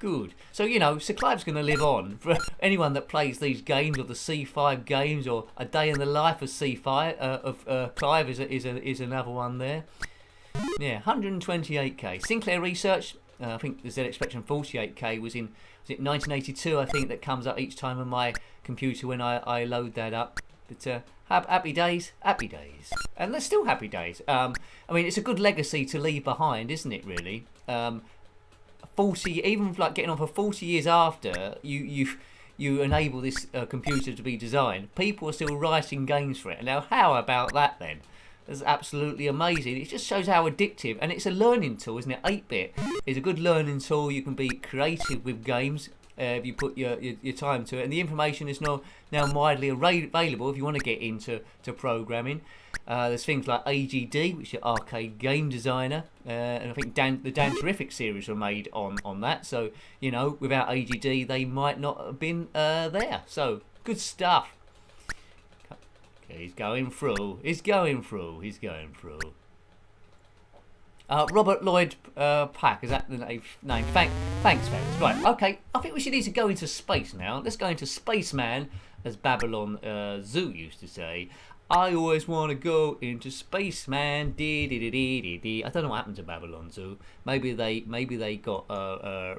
Good. So you know, Sir Clive's going to live on. For anyone that plays these games, or the C5 games, or A Day in the Life of C5 of Clive is another one there. Yeah, 128k. Sinclair Research, I think the ZX Spectrum 48k was it 1982, I think, that comes up each time on my computer when I load that up. But happy days. And they're still happy days. I mean, it's a good legacy to leave behind, isn't it, really? 40, even like getting on for 40 years after you enable this computer to be designed, people are still writing games for it. Now, how about that then? It's absolutely amazing. It just shows how addictive, and it's a learning tool, isn't it? 8-bit is a good learning tool. You can be creative with games if you put your time to it, and the information is now widely available if you want to get into programming. There's things like AGD, which is Arcade Game Designer, and I think the Dan Terrific series were made on that. So you know, without AGD, they might not have been there. So good stuff. He's going through. Robert Lloyd Pack, is that the name? Thanks, fellas. Right, okay. I think we should need to go into space now. Let's go into Spaceman, as Babylon Zoo used to say. I always want to go into Spaceman. I don't know what happened to Babylon Zoo. Maybe they got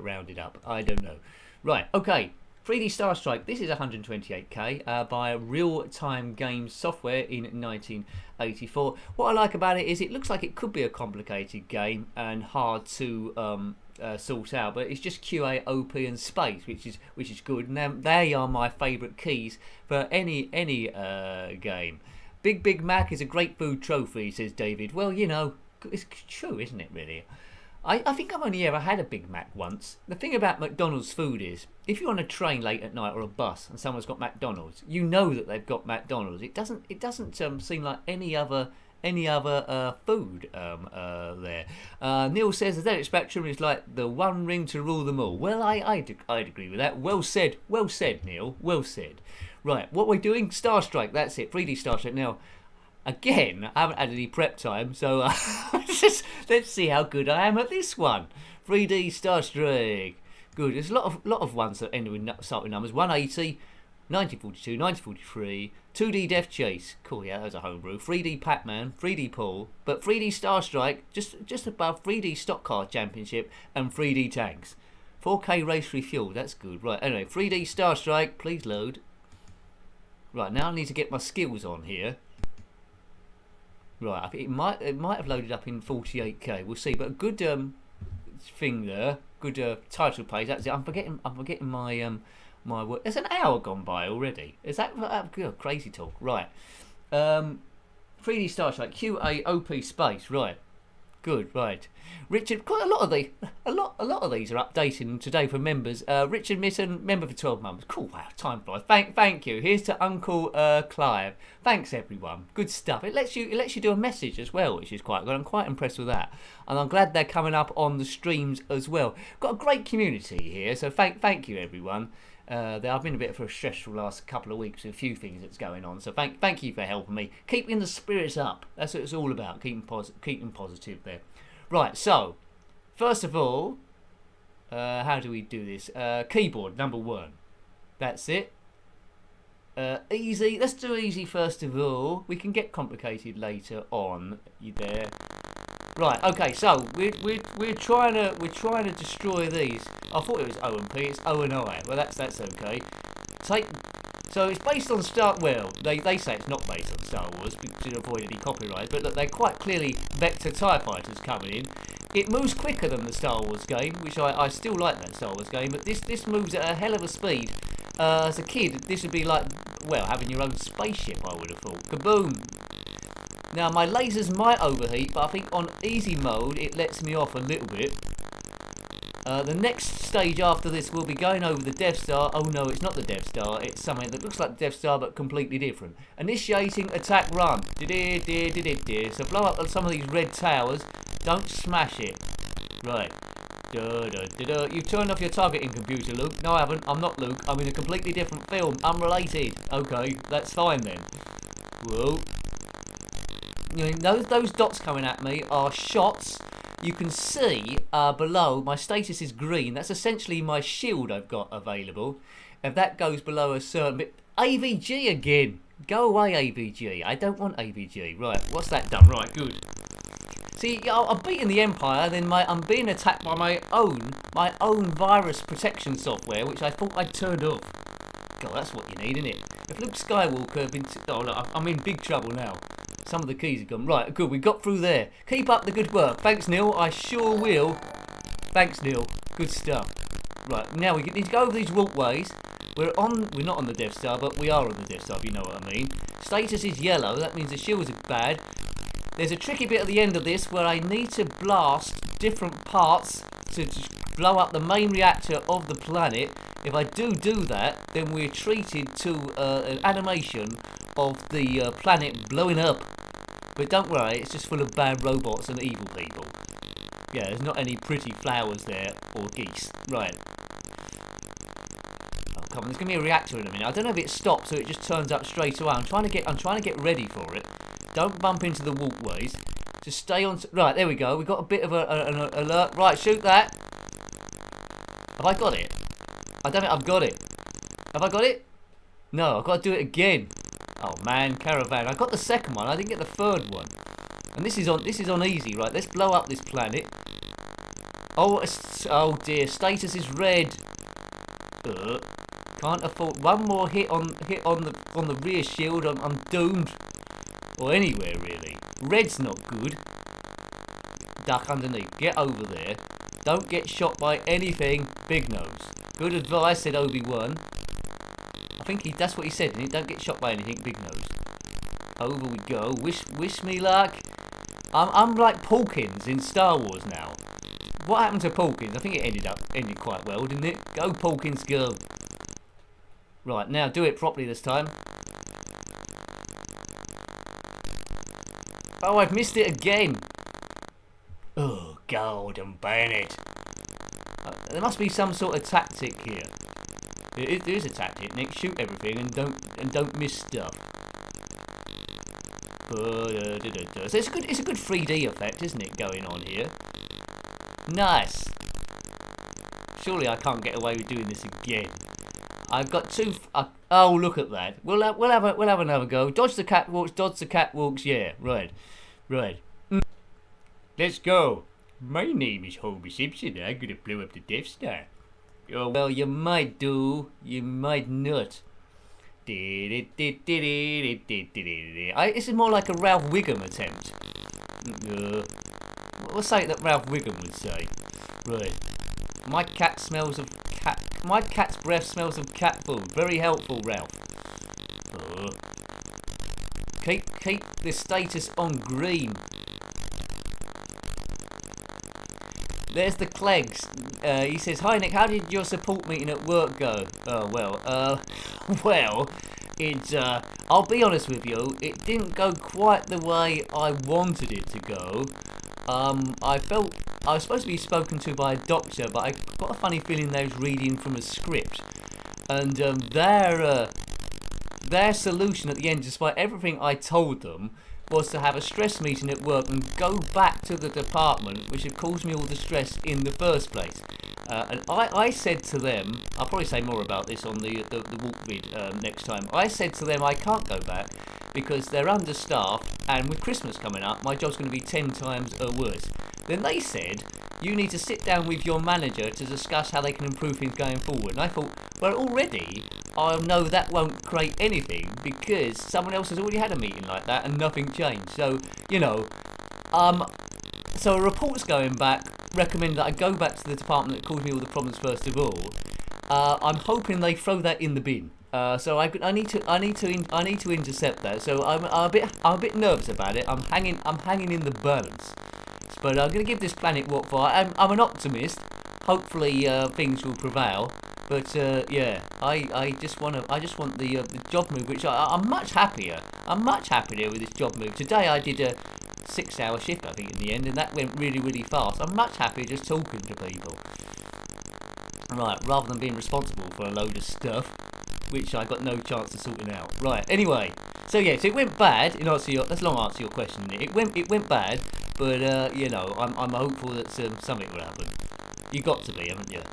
rounded up. I don't know. Right, okay. 3D Starstrike, this is 128k by Real Time Games Software in 1984. What I like about it is it looks like it could be a complicated game and hard to sort out, but it's just QA, OP and space, which is good. And they are my favourite keys for any game. Big Mac is a great food trophy, says David. Well, you know, it's true, isn't it, really? I think I've only ever had a Big Mac once. The thing about McDonald's food is, if you're on a train late at night or a bus and someone's got McDonald's, you know that they've got McDonald's. It doesn't seem like any other food there. Neil says the Zenit Spectrum is like the one ring to rule them all. Well, I'd agree with that. Well said, Neil. Well said. Right, what we're doing? Starstrike. That's it. 3D Starstrike. Now, again, I haven't had any prep time, so let's see how good I am at this one. 3D Starstrike. Good. There's a lot of ones that end with start with numbers. 180. 1942, 1943, 2D Death Chase, cool, yeah, that was a homebrew, 3D Pac-Man, 3D Pool, but 3D Starstrike, just above 3D Stock Car Championship, and 3D Tanks. 4K Race Refuel, that's good. Right, anyway, 3D Starstrike, please load. Right, now I need to get my skills on here. Right, I think it might have loaded up in 48K, we'll see, but a good thing there, good title page, that's it. I'm forgetting my work. There's an hour gone by already. Is that crazy talk? Right. 3D Starstrike QA OP space. Right. Good. Right. Richard. Quite a lot of these are updating today for members. Richard Mitten, member for 12 months. Cool. Wow. Time flies. Thank you. Here's to Uncle Clive. Thanks everyone. Good stuff. It lets you do a message as well, which is quite good. I'm quite impressed with that, and I'm glad they're coming up on the streams as well. Got a great community here, so thank you everyone. I've been a bit of a stressful last couple of weeks with a few things that's going on, so thank you for helping me, keeping the spirits up. That's what it's all about, keeping positive there. Right, so first of all, how do we do this? Keyboard number 1. That's it. Easy. Let's do easy first of all. We can get complicated later on. You there? Right. Okay. So we're trying to destroy these. I thought it was O and P. It's O and I. Well, that's okay. So it's based on Star. Well, they say it's not based on Star Wars to avoid any copyright. But look, they're quite clearly Vector TIE fighters coming in. It moves quicker than the Star Wars game, which I still like that Star Wars game. But this moves at a hell of a speed. As a kid, this would be like, well, having your own spaceship, I would have thought. Kaboom! Now, my lasers might overheat, but I think on easy mode, it lets me off a little bit. The next stage after this will be going over the Death Star. Oh no, it's not the Death Star. It's something that looks like the Death Star, but completely different. Initiating attack run. So blow up some of these red towers. Don't smash it. Right. You've turned off your targeting computer, Luke. No, I haven't. I'm not Luke. I'm in a completely different film. Unrelated. Okay, that's fine then. Whoa. You know, those dots coming at me are shots. You can see below, my status is green. That's essentially my shield I've got available. If that goes below a certain bit... AVG again. Go away, AVG. I don't want AVG. Right, what's that done? Right, good. See, I'm beating the Empire, then I'm being attacked by my own virus protection software, which I thought I'd turned off. God, that's what you need, isn't it? If Luke Skywalker had been... oh, look, I'm in big trouble now. Some of the keys have gone. Right, good, we got through there. Keep up the good work. Thanks, Neil. I sure will. Thanks, Neil. Good stuff. Right, now we need to go over these walkways. We're not on the Death Star, but we are on the Death Star, if you know what I mean. Status is yellow. That means the shields are bad. There's a tricky bit at the end of this where I need to blast different parts to blow up the main reactor of the planet. If I do that, then we're treated to an animation of the planet blowing up. But don't worry, it's just full of bad robots and evil people. Yeah, there's not any pretty flowers there or geese. Right. Oh, come on, there's gonna be a reactor in a minute. I don't know if it stops or it just turns up straight away. I'm trying to get ready for it. Don't bump into the walkways. Just stay on... right, there we go. We've got a bit of an alert. Right, shoot that. Have I got it? I don't think I've got it. Have I got it? No, I've got to do it again. Oh man, Caravan. I got the second one. I didn't get the third one. And this is on easy, right? Let's blow up this planet. Oh, oh dear. Status is red. Can't afford one more hit on the rear shield. I'm doomed. Or anywhere really. Red's not good. Duck underneath. Get over there. Don't get shot by anything. Big nose. Good advice, said Obi-Wan. I think that's what he said, didn't he? Don't get shot by anything. Big nose. Over we go. Wish me luck. I'm like Porkins in Star Wars now. What happened to Porkins? I think it ended quite well, didn't it? Go Porkins, go. Right, now do it properly this time. Oh, I've missed it again. Oh, golden bayonet. There must be some sort of tactic here. There is a tactic, Nick. Shoot everything and don't miss stuff. So it's a good 3D effect, isn't it, going on here? Nice. Surely I can't get away with doing this again. I've got two. Oh, look at that. We'll have another go. Dodge the catwalks. Dodge the catwalks. Yeah, right. Let's go. My name is Homer Simpson. I'm gonna blow up the Death Star. Oh, well, you might do. You might not. This is more like a Ralph Wiggum attempt. What's something that Ralph Wiggum would say? Right. My cat's breath smells of cat food. Very helpful, Ralph. Keep the status on green. There's the Clegs. He says, "Hi Nick, how did your support meeting at work go?" Oh well, it's I'll be honest with you, it didn't go quite the way I wanted it to go. I felt I was supposed to be spoken to by a doctor, but I got a funny feeling they was reading from a script, and their solution at the end, despite everything I told them, was to have a stress meeting at work and go back to the department which had caused me all the stress in the first place. And I said to them, I'll probably say more about this on the walk vid next time. I said to them I can't go back because they're understaffed, and with Christmas coming up, my job's going to be 10 times worse. Then they said, you need to sit down with your manager to discuss how they can improve things going forward. And I thought, well, already I know that won't create anything because someone else has already had a meeting like that and nothing changed. So, you know, so a report's going back, recommend that I go back to the department that caused me all the problems first of all. I'm hoping they throw that in the bin. So I need to intercept that. So I'm a bit nervous about it. I'm hanging in the balance. But I'm going to give this planet what for. I'm an optimist. Hopefully things will prevail. But yeah, I just want the job move, which I'm much happier. I'm much happier with this job move. Today I did a 6-hour shift, I think, in the end, and that went really, really fast. I'm much happier just talking to people. Right, rather than being responsible for a load of stuff, which I got no chance of sorting out. Right, anyway, so yeah, so it went bad. That's a long answer to your question, isn't it? It went bad, but you know, I'm hopeful that something will happen. You got to be, haven't you?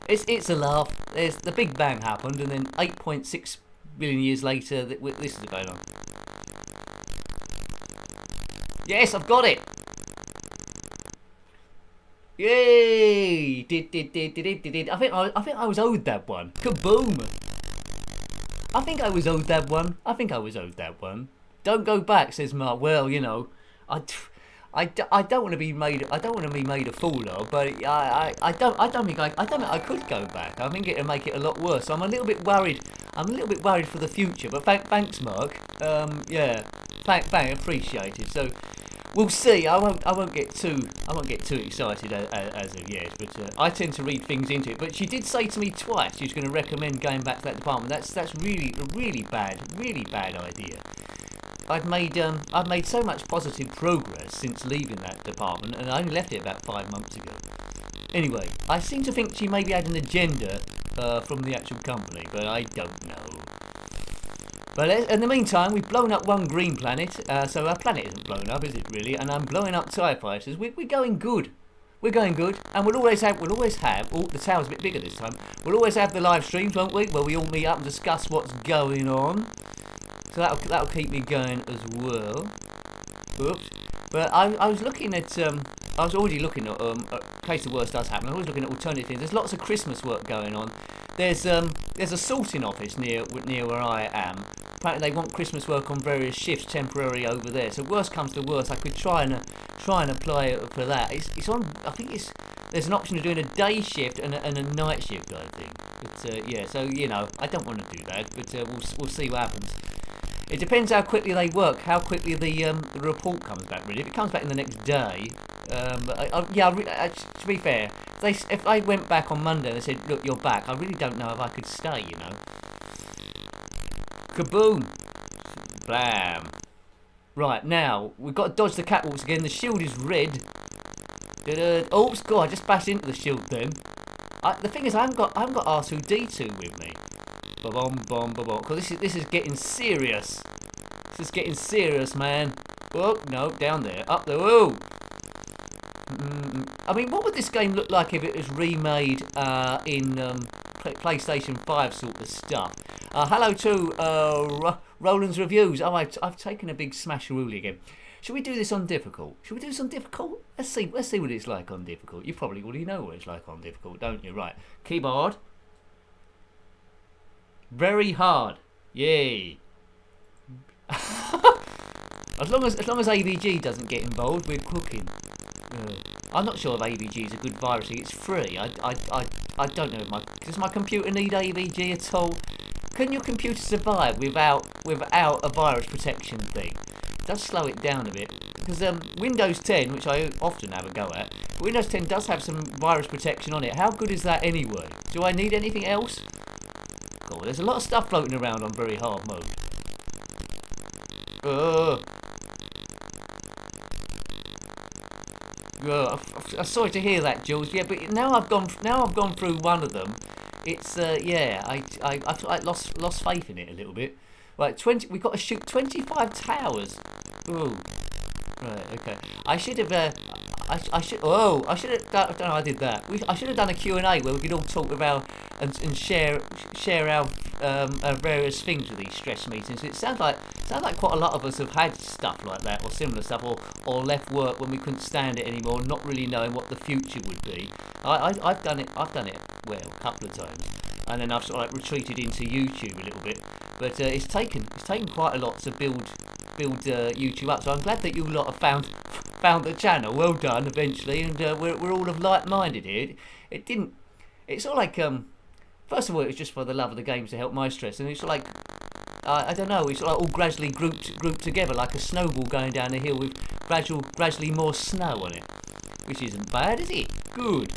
It's a laugh. There's the Big Bang happened, and then 8.6 billion years later, this is going on. Yes, I've got it. Yay! Did. I think I was owed that one. Kaboom! I think I was owed that one. Don't go back, says Mark. Well, you know, I don't want to be made a fool of, but I don't think I could go back. I think it'll make it a lot worse. So I'm a little bit worried. For the future. But thanks, Mark. Yeah, thank, appreciated. So we'll see. I won't get too excited as of yet. But I tend to read things into it. But she did say to me twice she's going to recommend going back to that department. That's really bad idea. I've made so much positive progress since leaving that department, and I only left it about 5 months ago. Anyway, I seem to think she maybe had an agenda from the actual company, but I don't know. But in the meantime, we've blown up one green planet, so our planet isn't blown up, is it really? And I'm blowing up TIE fighters. We're going good. We're going good, and we'll always have. Oh, the tower's a bit bigger this time. We'll always have the live streams, won't we? Where we all meet up and discuss what's going on. So that'll keep me going as well. Oops. But I was looking at I was already looking at in case the worst does happen. I was looking at alternative things. There's lots of Christmas work going on. There's a sorting office near where I am. Apparently they want Christmas work on various shifts temporarily over there. So worst comes to worst, I could try and apply for that. It's on. I think there's an option of doing a day shift and a night shift, I think. But yeah, so you know, I don't want to do that. But we'll see what happens. It depends how quickly they work, how quickly the report comes back, really. If it comes back in the next day, to be fair, if I went back on Monday and they said, look, you're back, I really don't know if I could stay, you know. Kaboom! Blam! Right, now, we've got to dodge the catwalks again. The shield is red. Oops, God, I just bashed into the shield then. The thing is, I haven't got R2-D2 with me. Because this is getting serious. This is getting serious, man. Oh, no, down there. Up there. Whoa! I mean, what would this game look like if it was remade in PlayStation 5 sort of stuff? Hello to Roland's Reviews. Oh, I've taken a big smasherooly again. Should we do this on difficult? Should we do this on difficult? Let's see what it's like on difficult. You probably already know what it's like on difficult, don't you? Right. Keyboard. Very hard. Yay. As long as AVG doesn't get involved, we're cooking. I'm not sure if AVG is a good virus. It's free. I don't know. Does my computer need AVG at all? Can your computer survive without a virus protection thing? It does slow it down a bit because Windows 10, which I often have a go at, Windows 10 does have some virus protection on it. How good is that anyway? Do I need anything else? God, there's a lot of stuff floating around on very hard mode. I'm sorry to hear that, Jules. Yeah, but now I've gone through one of them. It's yeah, I lost faith in it a little bit. Right, we've got to shoot 25 towers. Ooh, right, okay. I should have I should have. I don't know. I did that. I should have done a Q&A where we could all talk about and share our various things with these stress meetings. It sounds like quite a lot of us have had stuff like that or similar stuff, or left work when we couldn't stand it anymore, not really knowing what the future would be. I've done it. Well, a couple of times, and then I've sort of like retreated into YouTube a little bit. But it's taken quite a lot to build YouTube up. So I'm glad that you lot have found the channel. Well done, eventually, and we're all of like-minded here. It's sort of like first of all, it was just for the love of the games to help my stress, and it's sort of like I don't know, it's sort of like all gradually grouped together like a snowball going down a hill with gradually more snow on it, which isn't bad, is it? Good.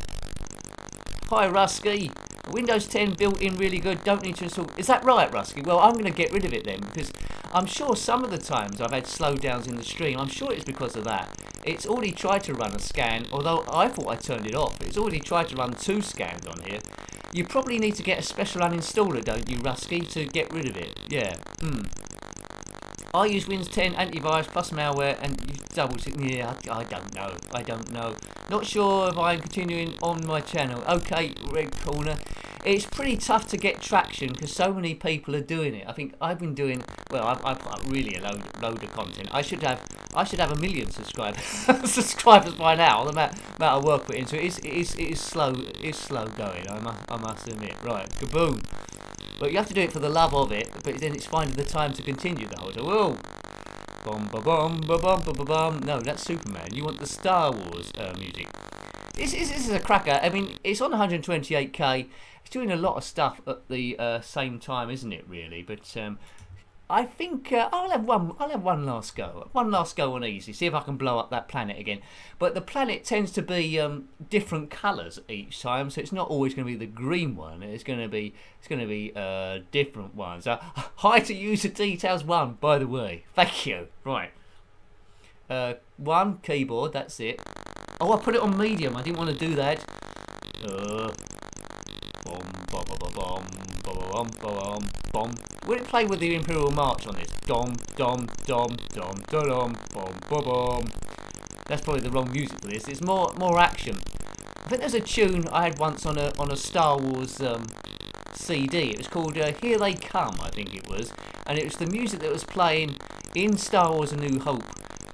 Hi, Rusky. Windows 10 built in really good, don't need to install. Is that right, Rusky? Well, I'm going to get rid of it then, because I'm sure some of the times I've had slowdowns in the stream, I'm sure it's because of that. It's already tried to run a scan, although I thought I turned it off. It's already tried to run 2 scans on here. You probably need to get a special uninstaller, don't you, Rusky, to get rid of it? Yeah. I use Windows 10 antivirus plus malware and you double check. Yeah, I don't know. Not sure if I'm continuing on my channel. Okay, Red Corner. It's pretty tough to get traction because so many people are doing it. I think I've been doing well. I put up really a load of content. I should have 1 million subscribers by now. The amount of work put into it is slow. It's slow going. I must admit. Right, kaboom. But you have to do it for the love of it. But then it's finding the time to continue the whole time. Whoa. Bum ba bum ba bum ba ba bum. No, that's Superman. You want the Star Wars music. This is a cracker. I mean, it's on 128k. It's doing a lot of stuff at the same time, isn't it? Really, but I think I'll have one last go. One last go on easy. See if I can blow up that planet again. But the planet tends to be different colours each time, so it's not always going to be the green one. It's going to be different ones. Hi to user details 1, by the way. Thank you. Right. 1 keyboard. That's it. Oh, I put it on medium. I didn't want to do that. Bom. Will it play with the Imperial March on this? Dom, dom, dom, dom, dom, bom, bom, bom. That's probably the wrong music for this. It's more action. I think there's a tune I had once on a Star Wars CD. It was called Here They Come, I think it was, and it was the music that was playing in Star Wars: A New Hope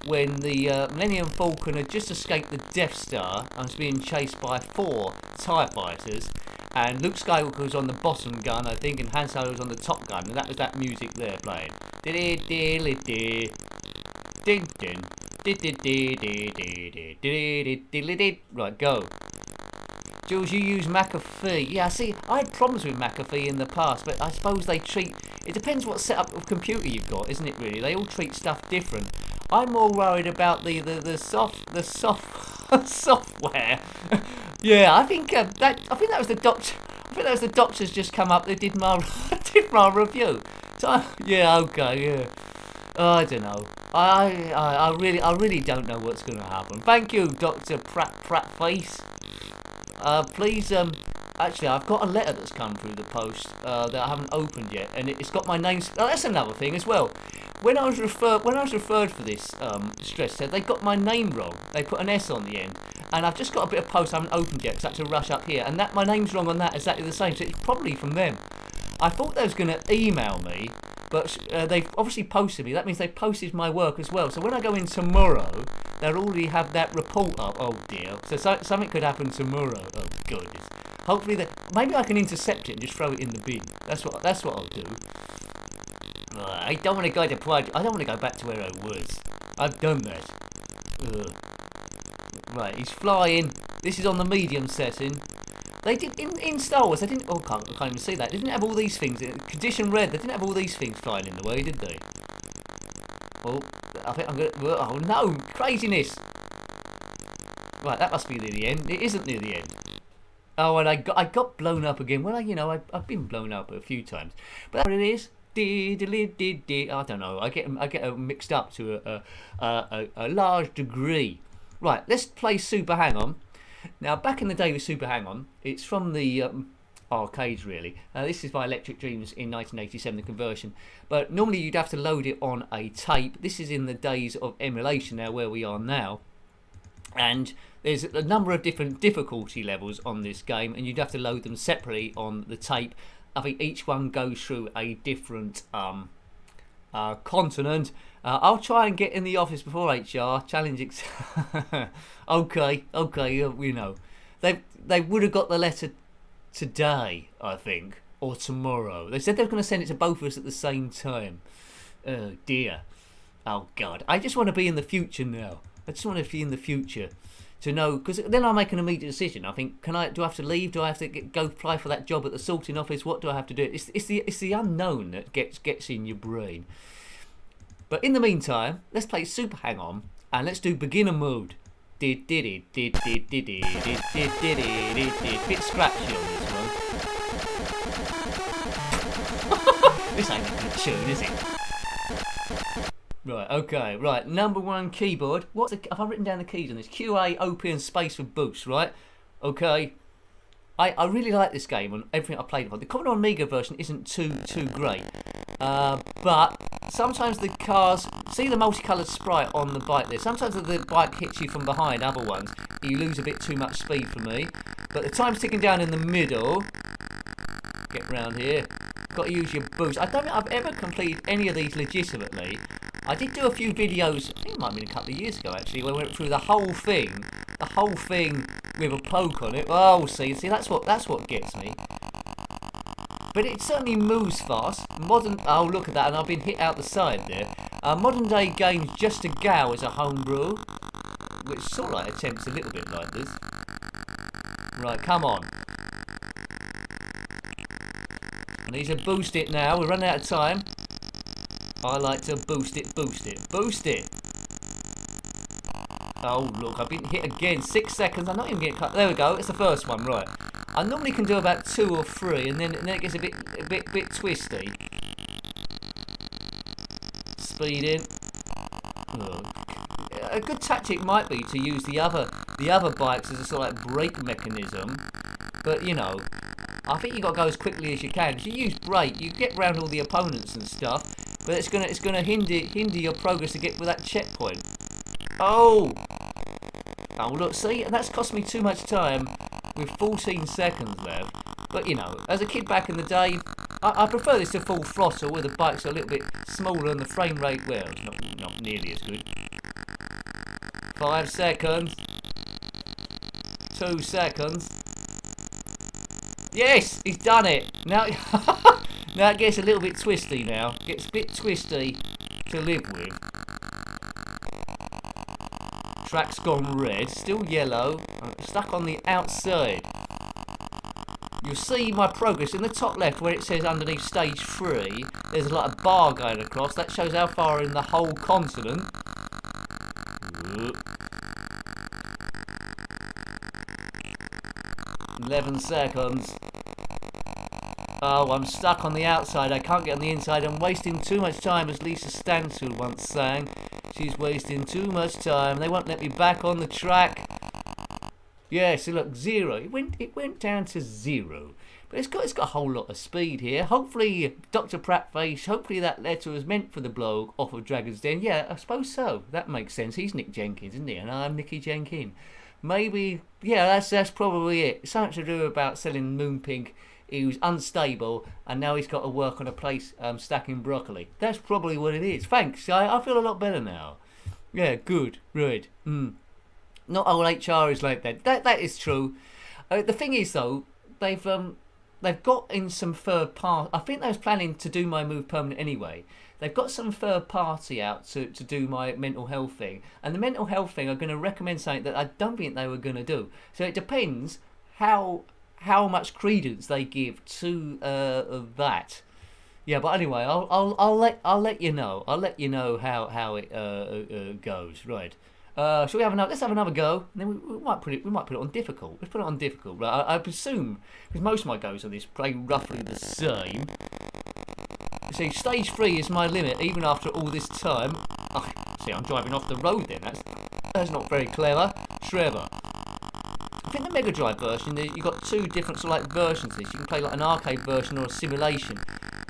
when the Millennium Falcon had just escaped the Death Star and was being chased by 4 TIE fighters. And Luke Skywalker was on the bottom gun, I think, and Han Solo was on the top gun, and that was that music there playing. Right, go. Jules, you use McAfee. Yeah, see, I had problems with McAfee in the past, but I suppose they treat. It depends what setup of computer you've got, isn't it? Really, they all treat stuff different. I'm more worried about the software. Yeah, I think that was the doctor. I think that was the doctors just come up. They did my review. So yeah, okay, yeah. Oh, I don't know. I really don't know what's going to happen. Thank you, Dr. Prattface. Please, actually, I've got a letter that's come through the post that I haven't opened yet, and it's got my name. Oh, that's another thing as well. When I was referred for this stress test, they got my name wrong. They put an S on the end, and I've just got a bit of post I haven't opened yet, because I had to rush up here, and that my name's wrong on that, exactly the same. So it's probably from them. I thought they was going to email me, but they've obviously posted me. That means they posted my work as well. So when I go in tomorrow, they'll already have that report up. Oh dear. So something could happen tomorrow. Oh goodness. Hopefully maybe I can intercept it and just throw it in the bin. That's what I'll do. I don't want to go to Pride. I don't want to go back to where I was. I've done that. Right, he's flying. This is on the medium setting. They did in Star Wars. They didn't. Oh, I can't even see that. They didn't have all these things. Condition red. They didn't have all these things flying in the way, did they? Oh, I think I'm gonna. Oh no, craziness! Right, that must be near the end. It isn't near the end. Oh, and I got blown up again. Well, you know, I've been blown up a few times, but that's what it is. I don't know. I get mixed up to a large degree. Right, let's play Super Hang-On. Now, back in the day with Super Hang-On, it's from the arcades, really. This is by Electric Dreams in 1987, the conversion. But normally you'd have to load it on a tape. This is in the days of emulation now, where we are now. And there's a number of different difficulty levels on this game, and you'd have to load them separately on the tape. I think each one goes through a different continent. I'll try and get in the office before HR. Challenge. Okay, you know. They would have got the letter today, I think, or tomorrow. They said they were going to send it to both of us at the same time. Oh dear. Oh God. I just want to be in the future now. I just want to be in the future to know, because then I'll make an immediate decision. I think, do I have to leave? Do I have to go apply for that job at the sorting office? What do I have to do? It's the unknown that gets in your brain. But in the meantime, let's play Super Hang-On and let's do beginner mode. Bit scratchy on this one. This ain't a good tune, is it? Right, okay, right. Number one keyboard. Have I written down the keys on this? QA, OP, and space for boost, right? Okay. I really like this game on everything I played on. The Commodore Amiga version isn't too great. But sometimes the cars, see the multicoloured sprite on the bike there, sometimes the bike hits you from behind other ones, you lose a bit too much speed for me. But the time's ticking down in the middle. Get round here. Got to use your boost. I don't think I've ever completed any of these legitimately. I did do a few videos, I think it might have been a couple of years ago actually, where I went through the whole thing with a poke on it. Oh, see, that's what gets me. But it certainly moves fast. Oh, look at that, and I've been hit out the side there. Modern day games Just a Go is a homebrew, which sort of like attempts a little bit like this. Right, come on. I need to boost it now. We're running out of time. I like to boost it. Oh, look, I've been hit again. 6 seconds. I'm not even getting cut. There we go. It's the first one, right. I normally can do about 2 or 3, and then it gets a bit twisty. Speed in. Look. A good tactic might be to use the other bikes as a sort of like brake mechanism, but you know, I think you got to go as quickly as you can. If you use brake, you get round all the opponents and stuff, but it's gonna hinder your progress to get to that checkpoint. Oh look, see, and that's cost me too much time with 14 seconds left. But you know, as a kid back in the day, I prefer this to full throttle, where the bikes are a little bit smaller and the frame rate, well, not nearly as good. 5 seconds. 2 seconds. Yes, he's done it. Now, now it gets a little bit twisty now. Gets a bit twisty to live with. Track's gone red, still yellow. I'm stuck on the outside. You'll see my progress in the top left where it says underneath stage 3. There's like a bar going across. That shows how far in the whole continent. 11 seconds. Oh, I'm stuck on the outside. I can't get on the inside. I'm wasting too much time, as Lisa Stansfield once sang. She's wasting too much time. They won't let me back on the track. Yeah, so look, 0. It went down to 0. But it's got a whole lot of speed here. Hopefully, Dr. Prattface, hopefully that letter was meant for the bloke off of Dragon's Den. Yeah, I suppose so. That makes sense. He's Nick Jenkins, isn't he? And I'm Nicky Jenkin. Maybe, yeah, that's probably it. Something to do about selling Moonpig. He was unstable, and now he's got to work on a place stacking broccoli. That's probably what it is. Thanks, I feel a lot better now. Yeah, good, right. Not all HR is like that. That is true. The thing is, though, they've got in some third party. I think they was planning to do my move permanent anyway. They've got some third party out to do my mental health thing, and the mental health thing are going to recommend something that I don't think they were going to do. So it depends how much credence they give to that. Yeah, but anyway, I'll let you know. I'll let you know how it goes. Right. Shall we have another? Let's have another go. And then we might put it on difficult. Let's put it on difficult. Right. I presume because most of my goes on this play roughly the same. See, stage 3 is my limit, even after all this time. Oh, see, I'm driving off the road then. That's not very clever. Trevor. I think the Mega Drive version, you've got 2 different sort of like versions of this. You can play like an arcade version or a simulation.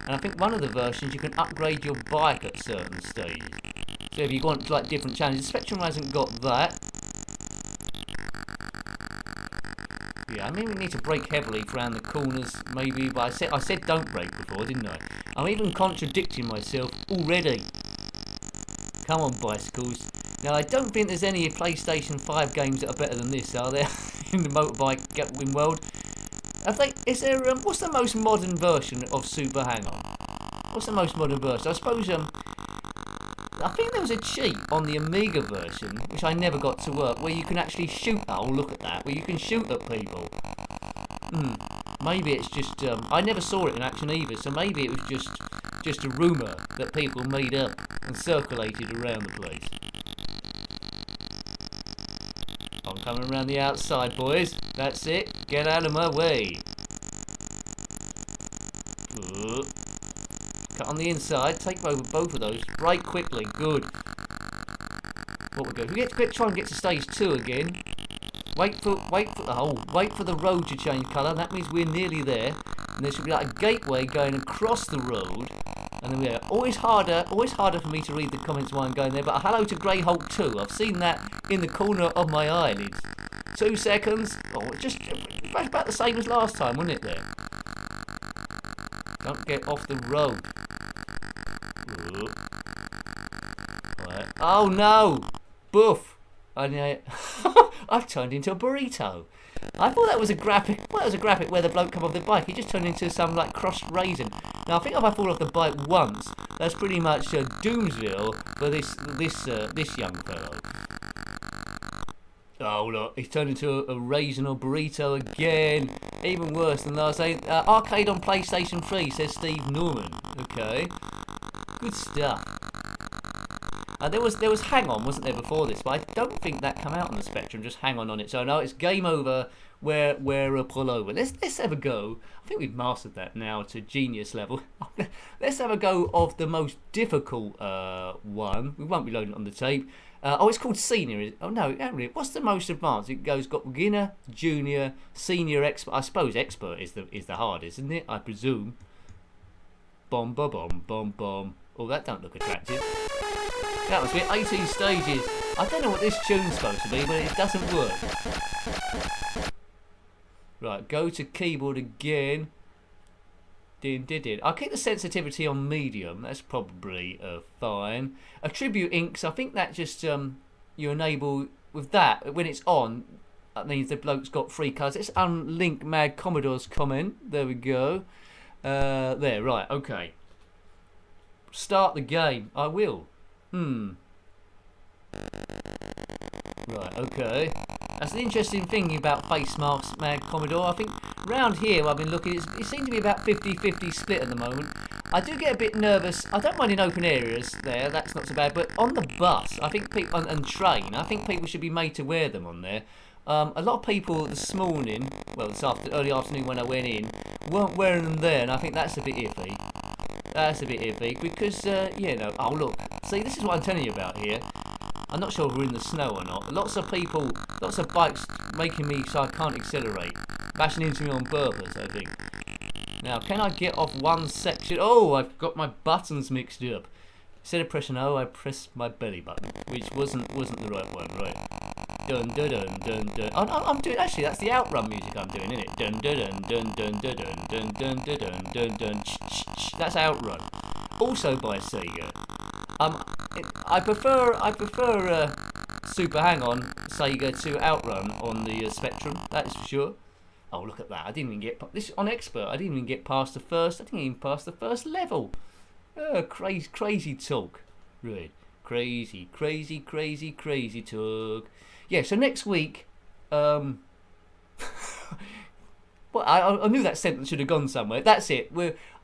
And I think one of the versions you can upgrade your bike at certain stages. So if you want like different challenges, Spectrum hasn't got that. Yeah, I mean we need to brake heavily around the corners, maybe. But I said don't brake before, didn't I? I'm even contradicting myself already. Come on, bicycles. Now I don't think there's any PlayStation 5 games that are better than this, are there? In the motorbike Gatwin world. Is there? What's the most modern version of Super Hang-On? What's the most modern version? I suppose I think there was a cheat on the Amiga version, which I never got to work, where you can actually shoot. Oh, look at that! Where you can shoot at people. Maybe it's just I never saw it in action either, so maybe it was just a rumour that people made up and circulated around the place. I'm coming around the outside, boys. That's it. Get out of my way. Cut on the inside. Take over both of those. Brake quickly. Good. What we go? We try and get to stage 2 again. Wait for the road to change colour. That means we're nearly there. And there should be like a gateway going across the road. And then we're always harder for me to read the comments while I'm going there. But hello to Grey Hulk 2. I've seen that in the corner of my eyelids. 2 seconds. Oh, just about the same as last time, wasn't it there? Don't get off the road. Right. Oh no! Boof! I've turned into a burrito. I thought that was a graphic. Well, that was a graphic where the bloke come off the bike. He just turned into some like crushed raisin. Now I think if I fall off the bike once, that's pretty much Doomsville for this young fellow. Oh look, he's turned into a raisin or burrito again. Even worse than last day. Arcade on PlayStation 3, says Steve Norman. Okay, good stuff. There was Hang On, wasn't there, before this? But I don't think that came out on the Spectrum. Just Hang On its own. No, it's Game Over. We're pull over. Let's have a go. I think we've mastered that now to genius level. Let's have a go of the most difficult one. We won't be loading it on the tape. It's called Senior. Oh no, really. What's the most advanced? It got beginner, junior, senior, expert. I suppose expert is the hardest, isn't it? I presume. Bomb, bomb, bomb, bomb, bomb. Oh, that don't look attractive. That must be 18 stages. I don't know what this tune's supposed to be, but it doesn't work. Right, go to keyboard again. Din. I'll keep the sensitivity on medium. That's probably fine. Attribute inks. I think that just you enable with that when it's on. That means the bloke's got 3 colours. Let's unlink Mad Commodore's comment. There we go. There. Right. Okay. Start the game. I will. Right, okay. That's an interesting thing about face masks, Mad Commodore. I think round here where I've been looking, it seems to be about 50-50 split at the moment. I do get a bit nervous. I don't mind in open areas there, that's not so bad. But on the bus, I think people, and train, I think people should be made to wear them on there. A lot of people this morning, well, early afternoon when I went in, weren't wearing them there, and I think that's a bit iffy. That's a bit iffy because, you know. Oh look, see, this is what I'm telling you about here. I'm not sure if we're in the snow or not. Lots of people, lots of bikes making me so I can't accelerate, bashing into me on purpose, I think. Now, can I get off one section? Oh, I've got my buttons mixed up. Instead of pressing O, I pressed my belly button, which wasn't the right one, right? Dun dun dun dun dun. I'm doing, actually, that's the outrun music I'm doing, isn't it? Dun dun dun dun dun dun dun dun dun dun dun. That's outrun. Also by Sega. I prefer Super Hang On Sega to Outrun on the Spectrum. That is for sure. Oh, look at that! I didn't even get this on Expert. I didn't even get past the first. I didn't even pass the first level. Crazy talk, right? Crazy talk. Yeah. So next week, well, I knew that sentence should have gone somewhere. That's it.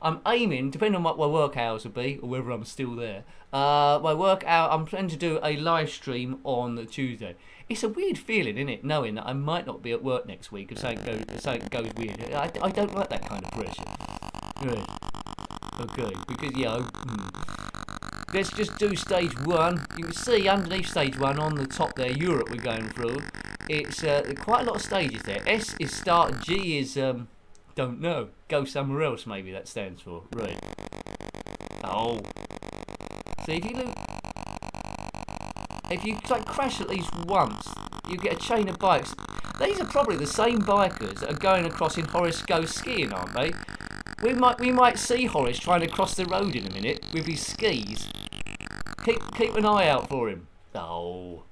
I'm aiming, depending on what my work hours will be, or whether I'm still there. My work hour, I'm planning to do a live stream on Tuesday. It's a weird feeling, isn't it, knowing that I might not be at work next week if something goes weird. I don't like that kind of pressure. Right. Okay, because let's just do stage 1. You can see underneath stage 1 on the top there, Europe we're going through. It's quite a lot of stages there. S is start, G is don't know. Go somewhere else, maybe that stands for. Right. Oh. See, if you like crash at least once, you get a chain of bikes. These are probably the same bikers that are going across in Horace Goes Skiing, aren't they? We might see Horace trying to cross the road in a minute with his skis. Keep an eye out for him. Oh.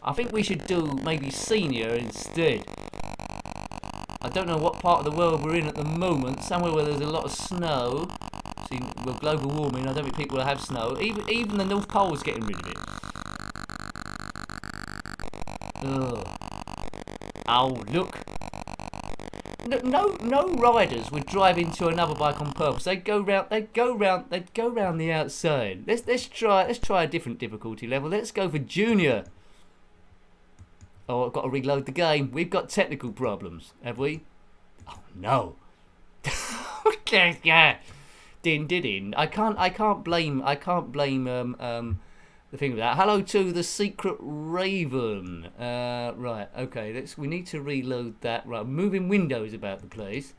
I think we should do maybe senior instead. I don't know what part of the world we're in at the moment. Somewhere where there's a lot of snow. See, with global warming, I don't think people will have snow. Even the North Pole's getting rid of it. Ugh. Oh, look. No riders would drive into another bike on purpose. They'd go round the outside. Let's try a different difficulty level. Let's go for junior. Oh, I've got to reload the game. We've got technical problems, have we? Oh no. Okay, yeah. Din. I can't blame the thing with that. Hello to the Secret Raven. Right, okay, we need to reload that. Right, moving windows about the place.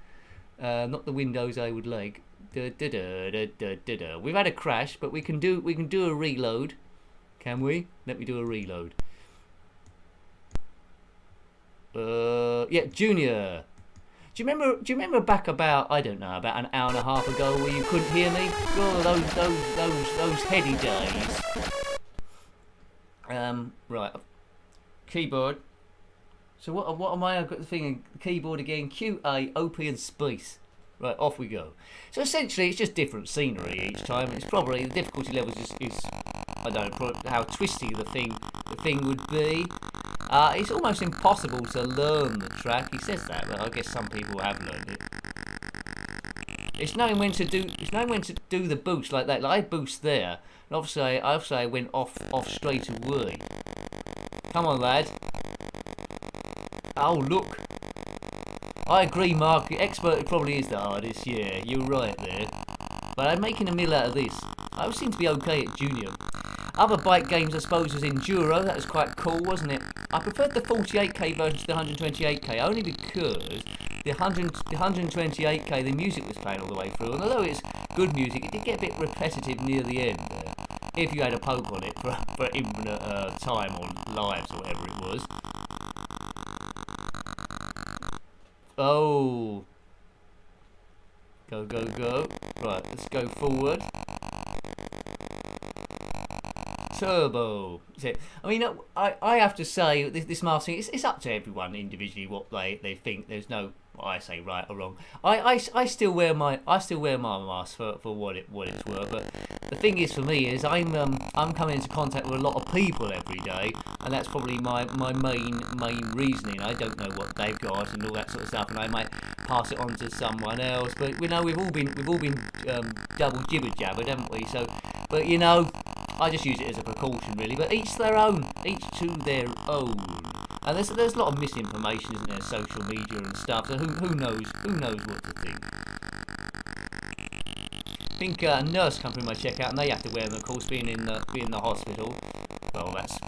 Not the windows I would like. We've had a crash, but we can do a reload. Can we? Let me do a reload. Yeah, Junior. Do you remember back about, I don't know, about an hour and a half ago where you couldn't hear me? Oh, those heady days. Right. Keyboard. So what am I? I've got the thing in keyboard again. QA, OP and space. Right, off we go. So essentially, it's just different scenery each time. It's probably the difficulty levels is I don't know how twisty the thing would be. It's almost impossible to learn the track. He says that, but I guess some people have learned it. It's knowing when to do the boost like that. Like I boost there, and obviously I went off straight away. Come on, lad. Oh look. I agree, Mark. Expert probably is the hardest. Yeah, you're right there. But I'm making a meal out of this. I seem to be okay at junior. Other bike games, I suppose, was Enduro. That was quite cool, wasn't it? I preferred the 48k version to the 128k, only because the 128k, the music was playing all the way through. And although it's good music, it did get a bit repetitive near the end there. If you had a poke on it for infinite time or lives or whatever it was. Oh. Go. Right, let's go forward. Turbo. I mean, I have to say, this masking, it's up to everyone individually what they think. There's no, I say right or wrong. I still wear my mask for what it's worth. But the thing is for me is I'm coming into contact with a lot of people every day, and that's probably my main reasoning. I don't know what they've got and all that sort of stuff, and I might pass it on to someone else. But you know, we've all been double jibber jabbered, haven't we? So, but you know, I just use it as a precaution, really. But each their own, each to their own. And there's a lot of misinformation, isn't there? Social media and stuff. So who knows what to think? think a nurse come through my checkout, and they have to wear them, of course, being in the hospital. Well, that's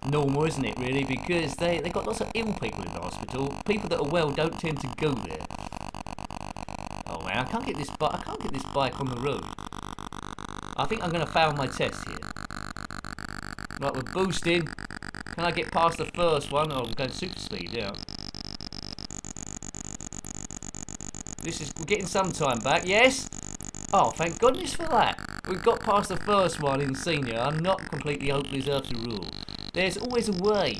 normal, isn't it, really? Because they got lots of ill people in the hospital. People that are well don't tend to go there. Oh man, I can't get this bike on the road. I think I'm going to fail my test here. Right, we're boosting. Can I get past the first one? Oh, I'm going super speed, yeah. We're getting some time back. Yes. Oh, thank goodness for that. We've got past the first one in senior. I'm not completely hopeless after all. There's always a way.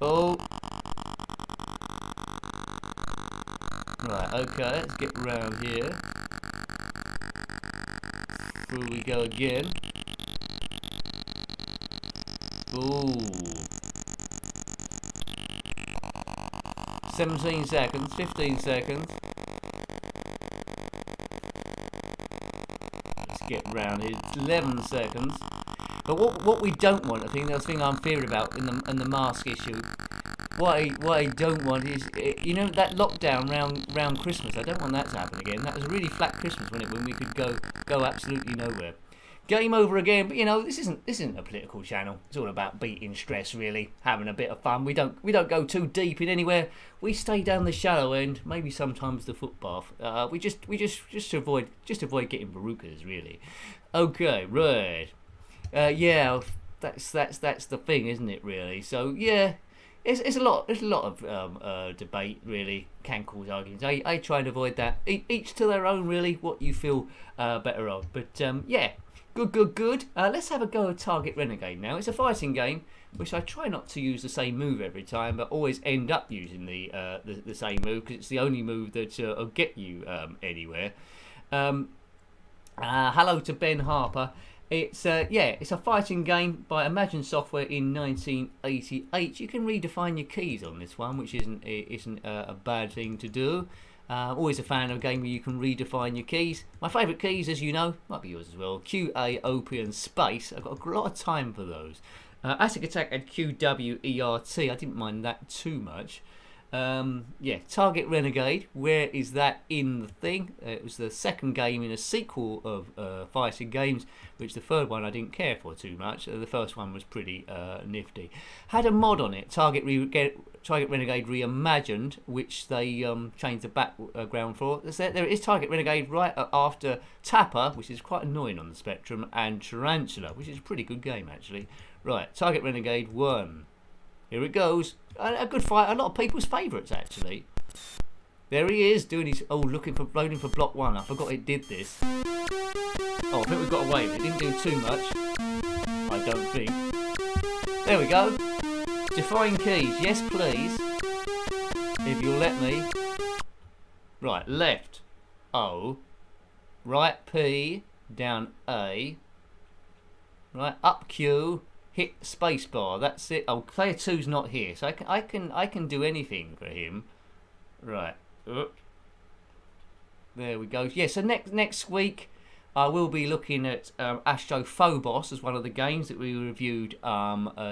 Oh. Right, okay, let's get around here. Through we go again. Ooh. 17 seconds, 15 seconds. Let's get round here. It's 11 seconds. But what we don't want, I think that's the thing I'm fearing about in the mask issue. What I don't want is, you know, that lockdown round Christmas. I don't want that to happen again. That was a really flat Christmas, wasn't it, when we could go absolutely nowhere. Game over again, but you know, this isn't a political channel. It's all about beating stress, really, having a bit of fun. We don't go too deep in anywhere. We stay down the shallow end, maybe sometimes the footpath. We just avoid getting barukas, really. Okay, right. Yeah, that's the thing, isn't it, really? So yeah, it's a lot of debate, really. Can cause arguments. I try and avoid that. Each to their own, really. What you feel better of. But yeah. Good. Let's have a go at Target Renegade now. It's a fighting game, which I try not to use the same move every time, but always end up using the same move because it's the only move that will get you anywhere. Hello to Ben Harper. It's it's a fighting game by Imagine Software in 1988. You can redefine your keys on this one, which isn't a bad thing to do. Always a fan of a game where you can redefine your keys. My favourite keys, as you know, might be yours as well. Q, A, OP and space. I've got a lot of time for those. Acid Attack and Q, W, E, R, T. I didn't mind that too much. Target Renegade. Where is that in the thing? It was the second game in a sequel of fighting games, which the third one I didn't care for too much. The first one was pretty nifty. Had a mod on it, Target Renegade Reimagined, which they changed the background for. There is Target Renegade right after Tapper, which is quite annoying on the Spectrum, and Tarantula, which is a pretty good game actually. Right, Target Renegade 1. Here it goes. A good fight. A lot of people's favourites actually. There he is doing his loading for block 1. I forgot it did this. Oh, I think we've got away with it. Didn't do too much. I don't think. There we go. Define keys. Yes, please. If you'll let me. Right, left O. Right P. Down A. Right, up Q. Hit spacebar. That's it. Oh, player 2's not here, so I can do anything for him. Right. There we go. Yeah. So next week I will be looking at Astrophobos as one of the games that we reviewed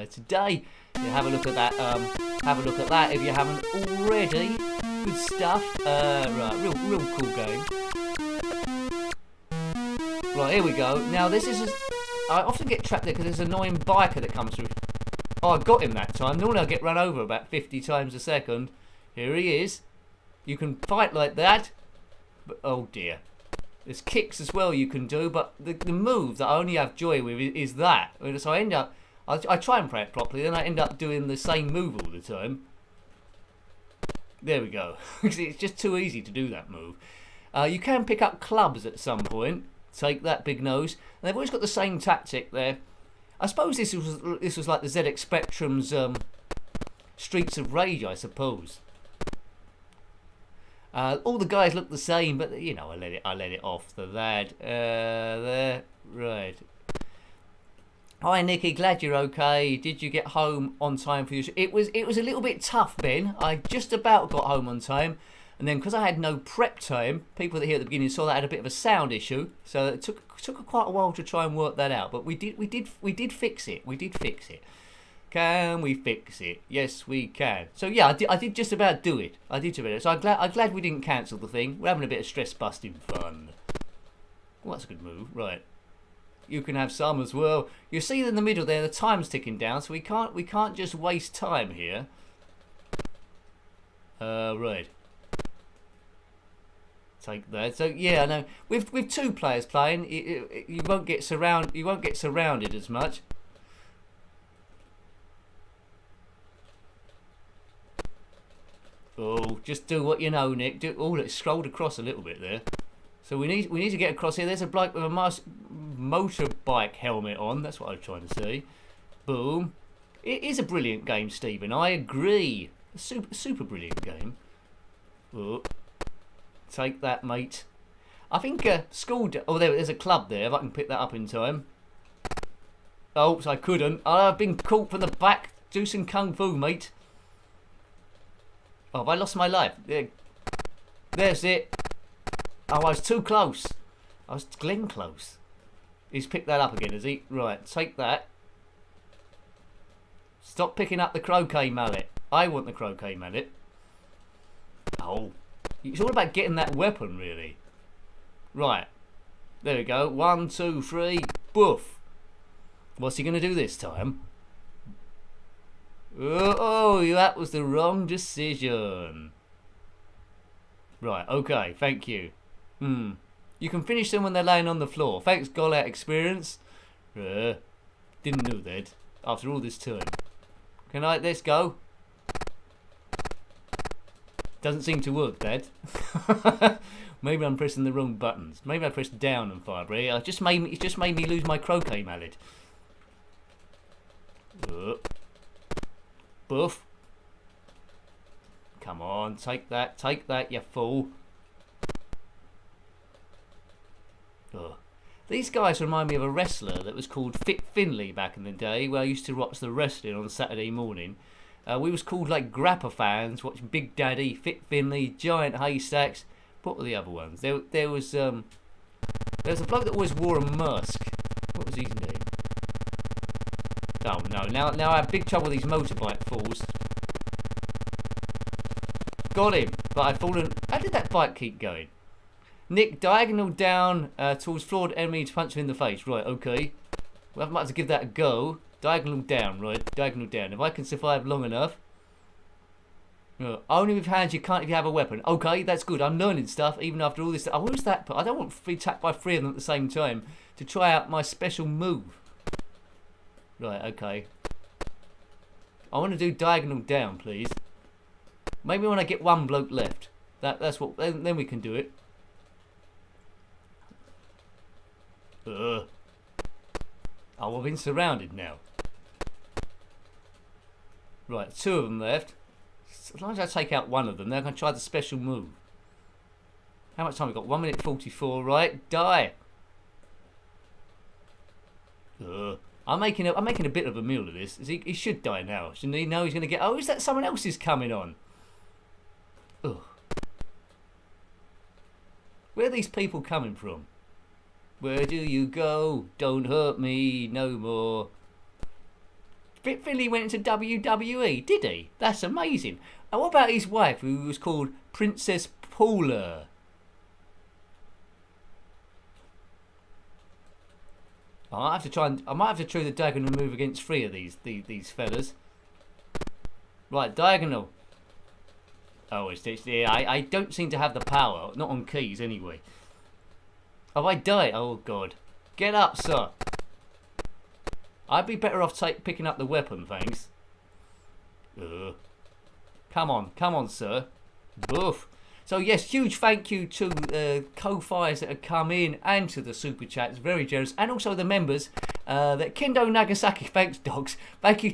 today. Yeah, have a look at that. Have a look at that if you haven't already. Good stuff. Right. Real cool game. Right. Here we go. Now this is. I often get trapped there because there's an annoying biker that comes through. Oh, I got him that time. Normally I get run over about 50 times a second. Here he is. You can fight like that. But, oh dear. There's kicks as well you can do. But the move that I only have joy with is that. So I end up... I try and play it properly. Then I end up doing the same move all the time. There we go. It's just too easy to do that move. You can pick up clubs at some point. Take that, big nose. And they've always got the same tactic there. I suppose this was like the ZX Spectrum's Streets of Rage, I suppose. All the guys look the same, but you know, I let it off the that. There, right. Hi Nicky, glad you're okay. Did you get home on time for your show? It was a little bit tough, Ben. I just about got home on time. And then because I had no prep time, people that here at the beginning saw that I had a bit of a sound issue, so it took quite a while to try and work that out. But we did fix it. We did fix it. Can we fix it? Yes, we can. So yeah, I did just about do it. So I'm glad we didn't cancel the thing. We're having a bit of stress busting fun. Well, that's a good move. Right. You can have some as well. You see in the middle there, the time's ticking down, so we can't just waste time here. Right. Take that. So yeah, no. With two players playing, you won't get surrounded as much. Oh, just do what you know, Nick. It scrolled across a little bit there. So we need to get across here. There's a bloke with a motorbike helmet on. That's what I was trying to say. Boom. It is a brilliant game, Stephen. I agree. Super brilliant game. Oh. Take that, mate. I think there's a club there. If I can pick that up in time. Oh, I couldn't. I've been caught from the back. Do some kung fu, mate. Oh, have I lost my life? There's it. Oh, I was too close. I was Glenn close. He's picked that up again, has he? Right, take that. Stop picking up the croquet mallet. I want the croquet mallet. Oh. It's all about getting that weapon, really. Right. There we go. 1, 2, 3. Boof. What's he going to do this time? Oh, that was the wrong decision. Right, okay. Thank you. You can finish them when they're laying on the floor. Thanks, Gollat experience. Didn't know that. After all this time. Can I? Let's go. Doesn't seem to work, Dad. Maybe I'm pressing the wrong buttons. Maybe I pressed down and fire. It just made me lose my croquet mallet. Boof. Come on, take that, you fool. These guys remind me of a wrestler that was called Fit Finlay back in the day, where I used to watch the wrestling on Saturday morning. We was called like Grappa fans, watching Big Daddy, Fit Finlay, Giant Haystacks. What were the other ones? There was a bloke that always wore a mask. What was his name? Oh no! Now I have big trouble with these motorbike fools. Got him, but I've fallen. How did that bike keep going? Nick, diagonal down towards floored enemy to punch him in the face. Right, okay. Well, I might have to give that a go. Diagonal down, right? Diagonal down. If I can survive long enough. Only with hands you can't if you have a weapon. Okay, that's good. I'm learning stuff even after all this. Oh, who's that? I don't want to be attacked by 3 of them at the same time to try out my special move. Right, okay. I want to do diagonal down, please. Maybe when I get one bloke left. That's what. Then we can do it. Oh, I've been surrounded now. Right, 2 of them left. As long as I take out one of them, they're going to try the special move. How much time have we got? 1 minute 44, right? Die! I'm making a bit of a meal of this. He should die now, shouldn't he? No, he's going to get... Oh, is that someone else is coming on? Ugh. Where are these people coming from? Where do you go? Don't hurt me no more. Fit Finlay went into WWE, did he? That's amazing. And what about his wife, who was called Princess Paula? I might have to try the diagonal move against 3 of these fellas. Right, diagonal. Oh, yeah, I don't seem to have the power. Not on keys, anyway. Oh, I die. Oh, God. Get up, sir. I'd be better off picking up the weapon, thanks. Come on, sir. Boof. So, yes, huge thank you to co-fires that have come in and to the super chats. Very generous. And also the members. That Kendo Nagasaki, thanks, dogs. Thank you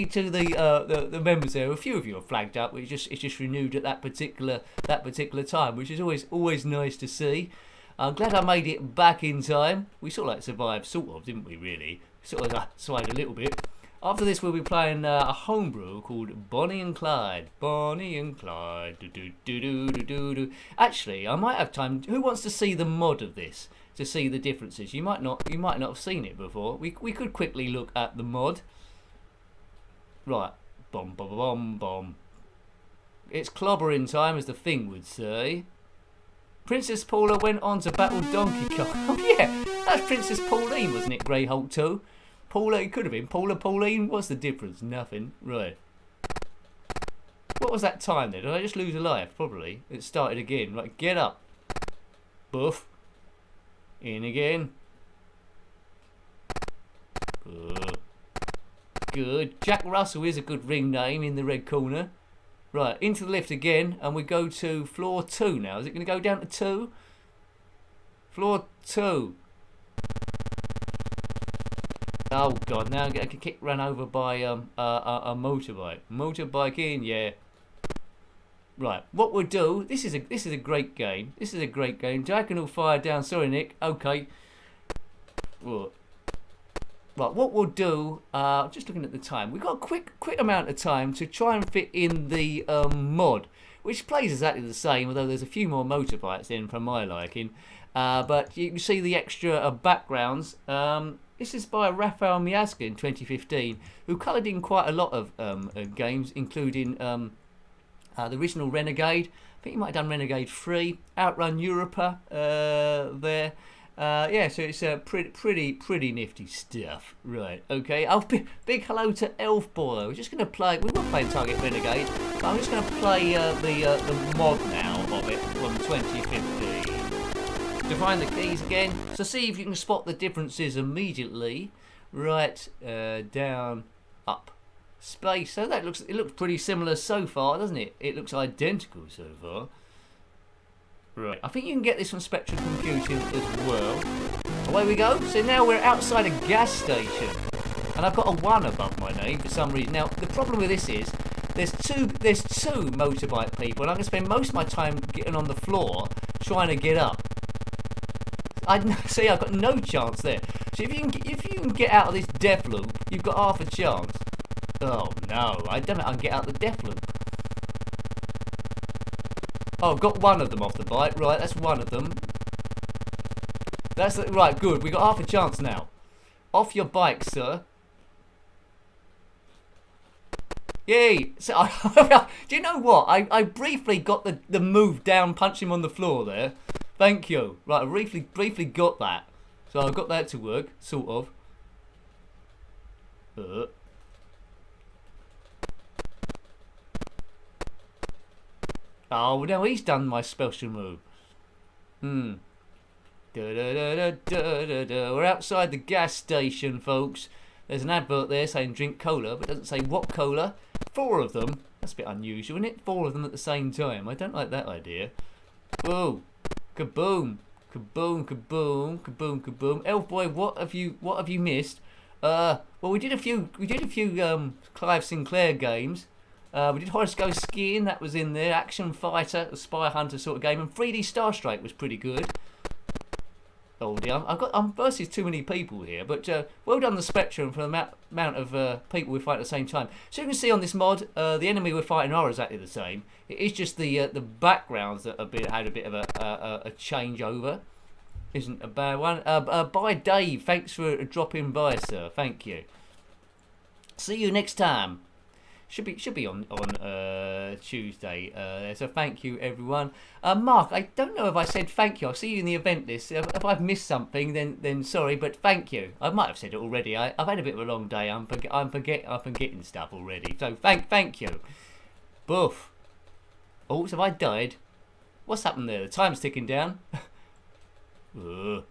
to the members there. A few of you are flagged up. It's just renewed at that particular time, which is always nice to see. I'm glad I made it back in time. We sort of like survived, sort of, didn't we, really? Sort of survived a little bit. After this, we'll be playing a homebrew called Bonnie and Clyde. Bonnie and Clyde. Do. Actually, I might have time. Who wants to see the mod of this to see the differences? You might not have seen it before. We could quickly look at the mod. Right. Bomb, bomb, bomb, bomb. It's clobbering time, as the thing would say. Princess Paula went on to battle Donkey Kong. Oh yeah, that's Princess Pauline, wasn't it? Grey Hulk 2. Paula, it could have been. Pauline, what's the difference? Nothing. Right. What was that time then? Did I just lose a life? Probably. It started again. Right, get up. Boof. In again. Good. Jack Russell is a good ring name in the red corner. Right, into the lift again, and we go to floor 2 now. Is it going to go down to 2? Floor 2. Oh god, now I get run over by a motorbike. Motorbike in, yeah. Right, what we'll do, this is a great game. This is a great game. Diagonal fire down, sorry Nick. Okay. Right, what we'll do, just looking at the time, we've got a quick amount of time to try and fit in the mod, which plays exactly the same, although there's a few more motorbikes in for my liking. But you can see the extra backgrounds. This is by Raphael Miazga in 2015, who coloured in quite a lot of games, including the original Renegade. I think he might have done Renegade 3, Outrun Europa there. Yeah, so it's pretty nifty stuff. Right, okay. Oh, big hello to Elf Boy. We're just going to play, we were playing Target Renegade, but I'm just going to play the mod now of it from 2015. To find the keys again, so see if you can spot the differences immediately. Right, down, up, space. So that looks pretty similar so far, doesn't it? It looks identical so far. Right, I think you can get this from Spectrum Computing as well. Away we go. So now we're outside a gas station, and I've got a 1 above my name for some reason. Now the problem with this is there's two motorbike people, and I'm gonna spend most of my time getting on the floor trying to get up. See, I've got no chance there. So if you can get out of this death loop, you've got half a chance. Oh no, I don't know how I can get out of the death loop. Oh, I've got one of them off the bike. Right, that's one of them. Right, good. We got half a chance now. Off your bike, sir. Yay! So, do you know what? I briefly got the move down, punch him on the floor there. Thank you. Right, I briefly got that. So I've got that to work, sort of. Oh, now he's done my special move. We're outside the gas station, folks. There's an advert there saying drink cola, but it doesn't say what cola. 4 of them. That's a bit unusual, isn't it? 4 of them at the same time. I don't like that idea. Whoa. Kaboom. Kaboom, kaboom, kaboom, kaboom. Elf Boy, what have you missed? Well, we did a few Clive Sinclair games. We did Horace Goes Skiing, that was in there. Action Fighter, a Spy Hunter sort of game, and 3D Starstrike was pretty good. Oh dear, I'm versus too many people here, but well done the Spectrum for the amount of people we fight at the same time. So you can see on this mod, the enemy we're fighting are exactly the same. It is just the backgrounds that had a bit of a changeover. Isn't a bad one. Bye Dave, thanks for dropping by, sir. Thank you. See you next time. Should be on Tuesday. So thank you everyone. Mark, I don't know if I said thank you. I'll see you in the event list. If I've missed something, then sorry, but thank you. I might have said it already. I've had a bit of a long day. I'm forgetting stuff already. So thank you. Boof. Oh, so have I died? What's happened there? The time's ticking down. 5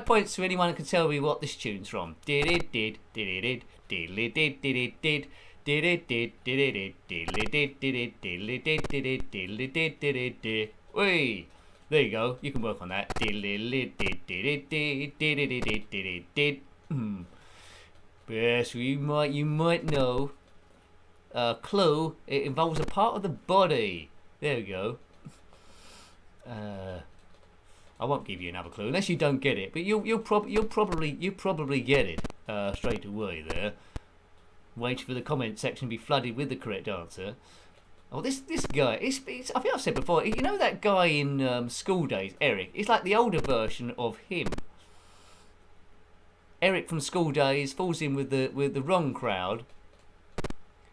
points to anyone who can tell me what this tune's from. Whee! There you go. You can work on that. Yes, you might know. Clue. It involves a part of the body. There we go. I won't give you another clue unless you don't get it, but you'll probably get it straight away there. Waiting for the comment section to be flooded with the correct answer. Oh, this guy, I think I've said before. You know that guy in School Days, Eric? It's like the older version of him. Eric from School Days falls in with the wrong crowd,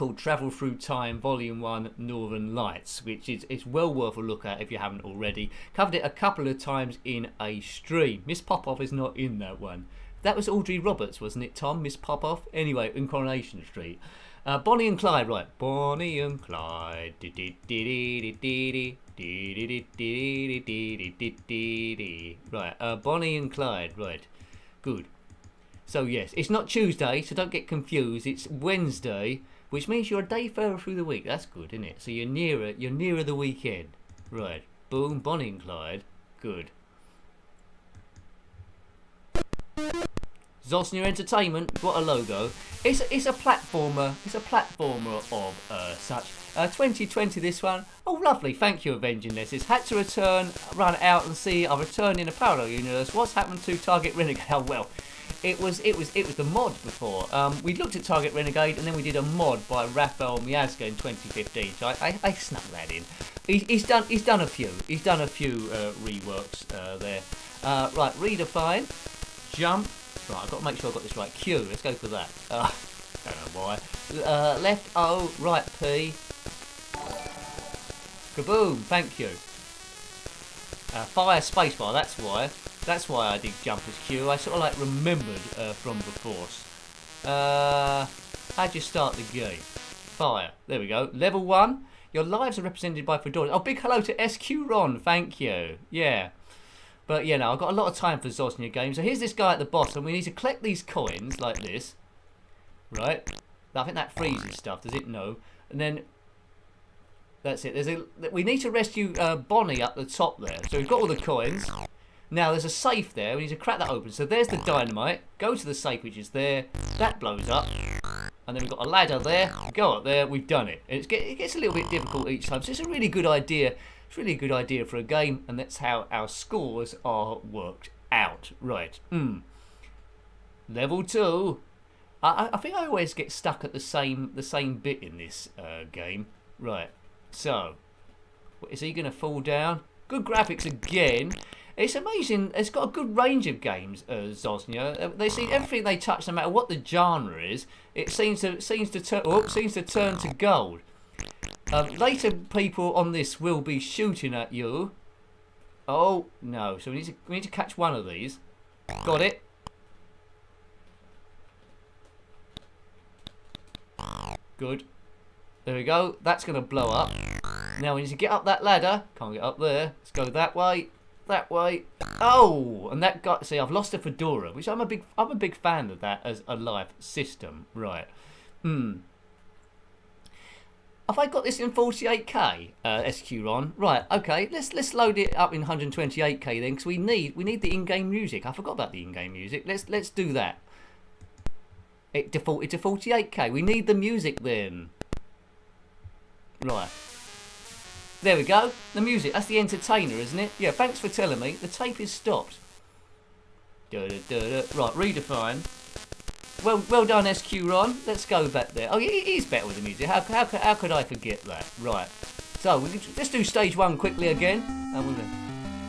called Travel Through Time Volume 1 Northern Lights, which is it's well worth a look at if you haven't already. Covered it a couple of times in a stream. Miss Popoff is not in that one. That was Audrey Roberts, wasn't it, Tom? Miss Popoff? Anyway, in Coronation Street. Bonnie and Clyde, right. Bonnie and Clyde. Right, Bonnie and Clyde, right. Good. So yes, it's not Tuesday, so don't get confused. It's Wednesday, which means you're a day further through the week. That's good, isn't it? So you're nearer the weekend. Right. Boom, Bonnie and Clyde. Good. Zosnia Entertainment, what a logo. It's a platformer. It's a platformer of such. 2020 this one. Oh lovely, thank you Avenging Nesses. Had to return, run out and see. I returned in a parallel universe. What's happened to Target Renegade? Oh well. It was the mod before. We looked at Target Renegade and then we did a mod by Raphael Miazga in 2015. So I snuck that in. He's done a few. He's done a few reworks there. Right, redefine, jump. Right, I've got to make sure I've got this right. Q, let's go for that. Don't know why. Left O, right P. Kaboom, thank you. Fire spacebar, that's why. That's why I did jump as Q. I sort of like remembered from before. How'd you start the game? Fire. There we go. Level 1. Your lives are represented by Fedora. Oh, big hello to SQ Ron. Thank you. Yeah. But, you know, I've got a lot of time for Zosnia games. So here's this guy at the bottom. We need to collect these coins like this. Right? I think that freezes stuff. Does it? No. And then... That's it. We need to rescue Bonnie up the top there. So we've got all the coins. Now there's a safe there. We need to crack that open. So there's the dynamite. Go to the safe which is there. That blows up. And then we've got a ladder there. Go up there. We've done it. And it gets a little bit difficult each time. So it's a really good idea. It's really a good idea for a game. And that's how our scores are worked out. Right. Level 2. I think I always get stuck at the same bit in this game. Right. So, is he going to fall down? Good graphics again. It's amazing. It's got a good range of games, Zosnia. They see everything they touch, no matter what the genre is. It seems to turn to gold. Later, people on this will be shooting at you. Oh no! So we need to catch one of these. Got it. Good. There we go. That's going to blow up. Now we need to get up that ladder. Can't get up there. Let's go that way. That way. Oh, and that got. See, I've lost a fedora, which I'm a big fan of that as a live system. Right. Have I got this in 48K? SQ Ron. Right. Okay. Let's load it up in 128K then, because we need the in-game music. I forgot about the in-game music. Let's do that. It defaulted to 48K. We need the music then. Right. There we go. The music. That's the entertainer, isn't it? Yeah, thanks for telling me. The tape is stopped. Right, redefine. Well done, SQ Ron. Let's go back there. Oh, it is better with the music. How could I forget that? Right. So, let's do stage 1 quickly again.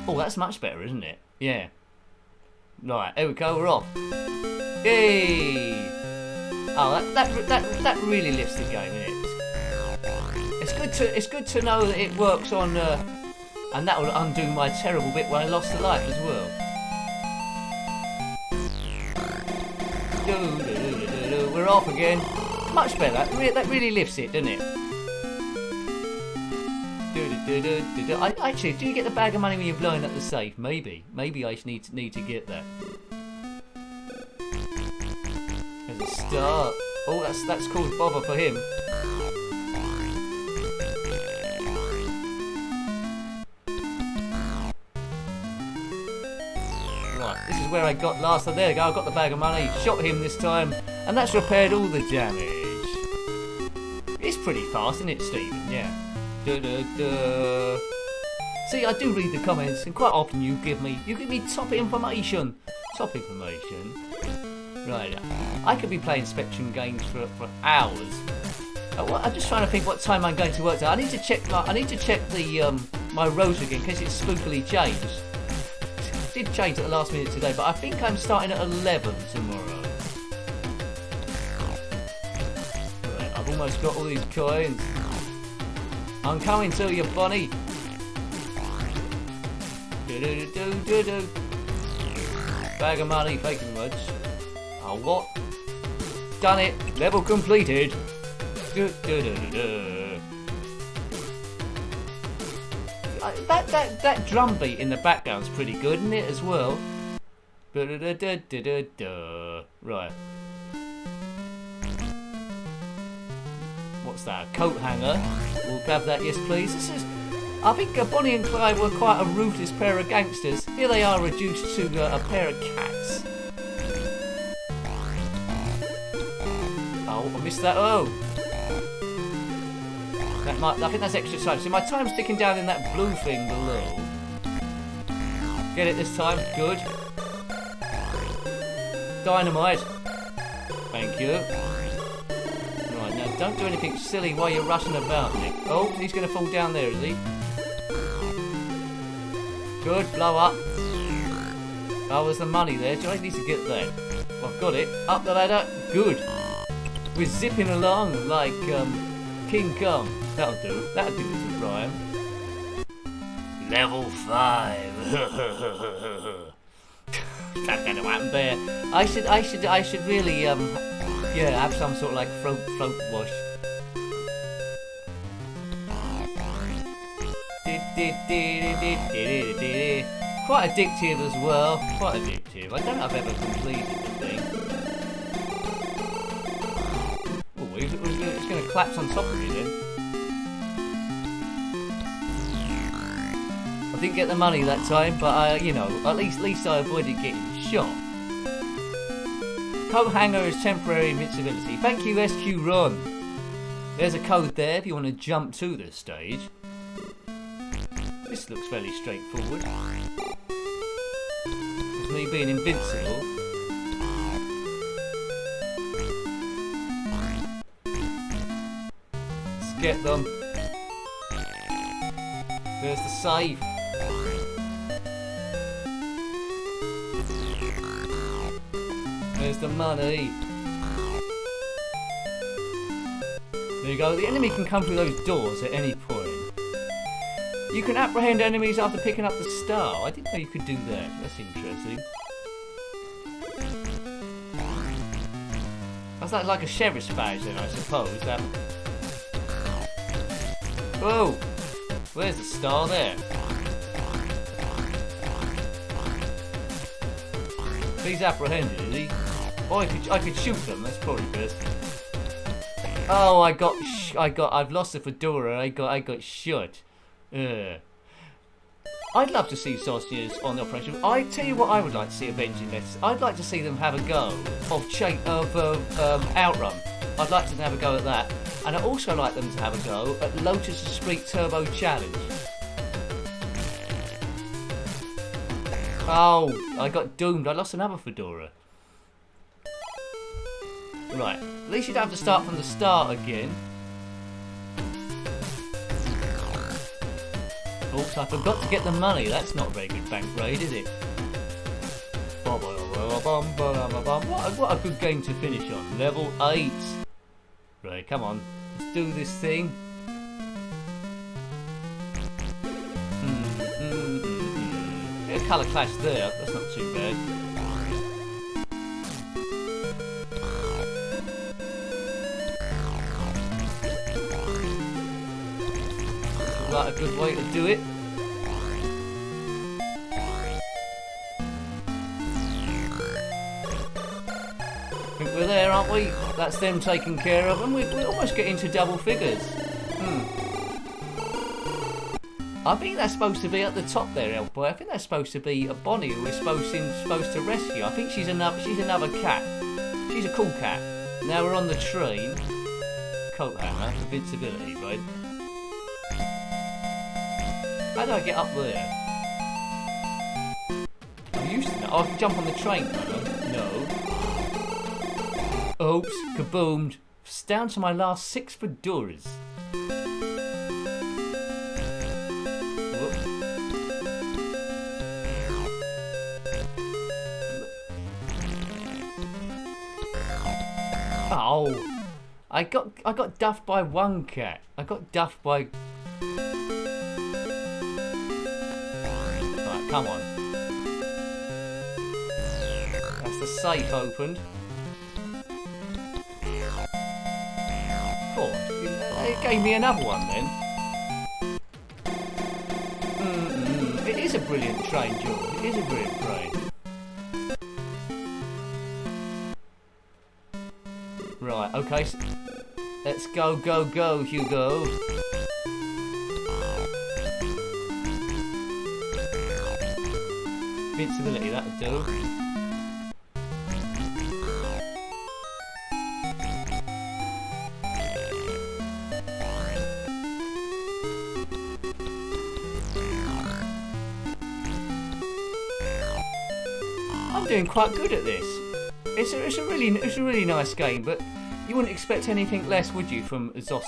Oh, that's much better, isn't it? Yeah. Right, here we go. We're off. Yay! Oh, that really lifts the game, isn't it? It's good to know that it works on, and that will undo my terrible bit where I lost the life as well. We're off again. Much better. That really lifts it, doesn't it? Actually, do you get the bag of money when you're blowing up the safe? Maybe I need to get that. There's a start. Oh, that's caused bother for him. This is where I got last. So there we go. I got the bag of money. Shot him this time, and that's repaired all the damage. It's pretty fast, isn't it, Stephen? Yeah. See, I do read the comments, and quite often you give me top information. Top information. Right. I could be playing Spectrum games for hours. I'm just trying to think what time I'm going to work. I need to check. I need to check the my rotor again in case it's spookily changed. Did change at the last minute today, but I think I'm starting at 11 tomorrow. Right, I've almost got all these coins. I'm coming to you, bunny. Do-do-do-do-do-do. Bag of money, faking much. Oh, what? Done it. Level completed. Do-do-do-do-do. That drum beat in the background's pretty good, isn't it, as well? Right. What's that? A coat hanger. We'll grab that, yes please. This is... I think Bonnie and Clyde were quite a ruthless pair of gangsters. Here they are reduced to a pair of cats. Oh, I missed that. Oh! I think that's extra time. So my time's ticking down in that blue thing below. Get it this time. Good. Dynamite. Thank you. Right, now don't do anything silly while you're rushing about, Nick. Oh, he's going to fall down there, is he? Good. Blow up. Oh, there's the money there. Do I need to get that? Well, I've got it. Up the ladder. Good. We're zipping along like King Kong. That'll do. That'll do this with Ryan. Level 5. That's gonna happen there. I should really yeah, have some sort of like float wash. Quite addictive as well. Quite addictive. I don't know if I've ever completed the thing. Oh, it's going to collapse on top of me then. I didn't get the money that time, but you know, at least I avoided getting shot. Coat hanger is temporary invincibility. Thank you, SQ Ron. There's a code there if you want to jump to this stage. This looks fairly straightforward. It's me being invincible. Let's get them. There's the save. There's the money. There you go. The enemy can come through those doors at any point. You can apprehend enemies after picking up the star. I didn't know you could do that. That's interesting. That's like a sheriff's badge then, I suppose. Whoa! Where's the star there? He's apprehended, is he? Oh, I could shoot them. That's probably best. Oh, I've lost the fedora. I got shot. I'd love to see sausages on the operation. I tell you what, I would like to see Avenging Letters. I'd like to see them have a go of Outrun. I'd like to have a go at that, and I'd also like them to have a go at Lotus Esprit Turbo Challenge. Oh, I got doomed. I lost another fedora. Right, at least you don't have to start from the start again. Oops, I forgot to get the money. That's not a very good bank raid, is it? What a good game to finish on. Level 8. Right, come on. Let's do this thing. Get a colour clash there. That's not too bad. Like a good way to do it. I think we're there, aren't we? That's them taken care of, and we almost get into double figures. I think that's supposed to be at the top there, Elf Boy. I think that's supposed to be a Bonnie who we're supposed to rescue. I think she's another cat. She's a cool cat. Now we're on the train. Coat hanger, invincibility, right? How do I get up there? I'm used to that. Oh, I can jump on the train, can I? No. Oops, kaboomed. It's down to my last 6 fedoras. Whoop. Oh. I got duffed by one cat. I got duffed by. Right, come on. That's the safe opened. Oh, it gave me another one then. It is a brilliant train, George. It is a brilliant train. Right, okay. Let's go, go, go, Hugo. Invincibility, that'll do. I'm doing quite good at this. It's a really nice game, but you wouldn't expect anything less, would you, from Zos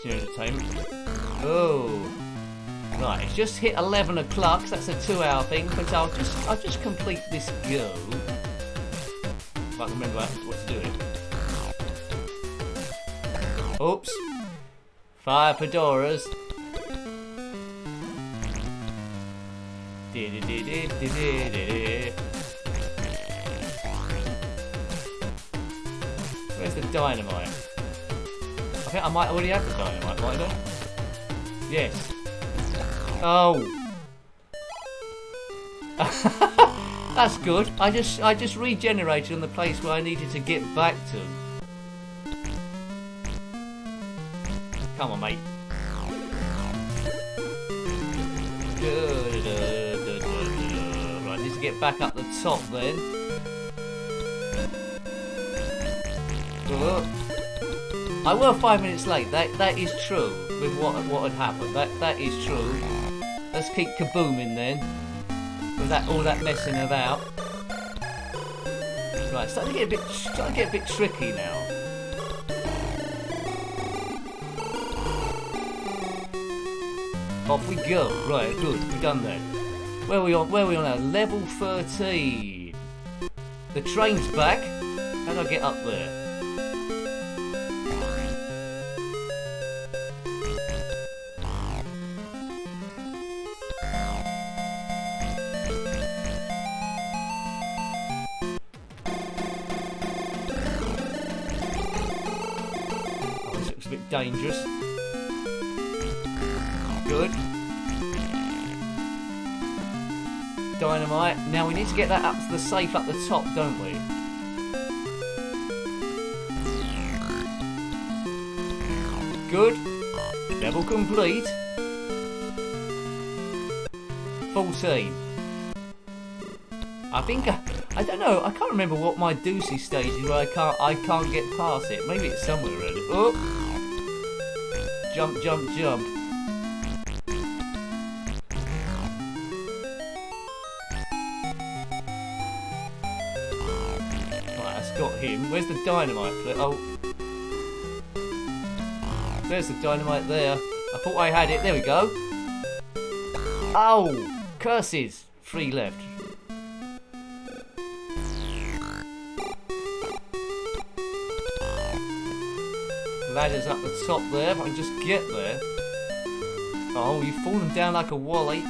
Entertainment? Oh, right. It's just hit 11 o'clock. So that's a 2-hour thing, but I'll just complete this go. If I can remember what to do it. Oops. 5 fedoras. Where's the dynamite? I think I might already have the dynamite, might I? Yes. Oh. That's good. I just regenerated on the place where I needed to get back to. Come on, mate. Right, I need to get back up the top then. I was 5 minutes late. That is true with what had happened. That is true. Let's keep kabooming then. With all that messing about. Right, starting to get a bit tricky now. Off we go. Right, good. We've done that. Where are we on now? Level 13. The train's back. How do I get up there? Dangerous. Good. Dynamite. Now we need to get that up to the safe up the top, don't we? Good. Level complete. 14. I think I don't know. I can't remember what my doozy stage is where I can't get past it. Maybe it's somewhere around it. Oh. Jump, jump, jump. Right, that's got him. Where's the dynamite? Oh. There's the dynamite there. I thought I had it. There we go. Oh! Curses! 3 left. Ladders up the top there, if I can just get there. Oh, you've fallen down like a wally.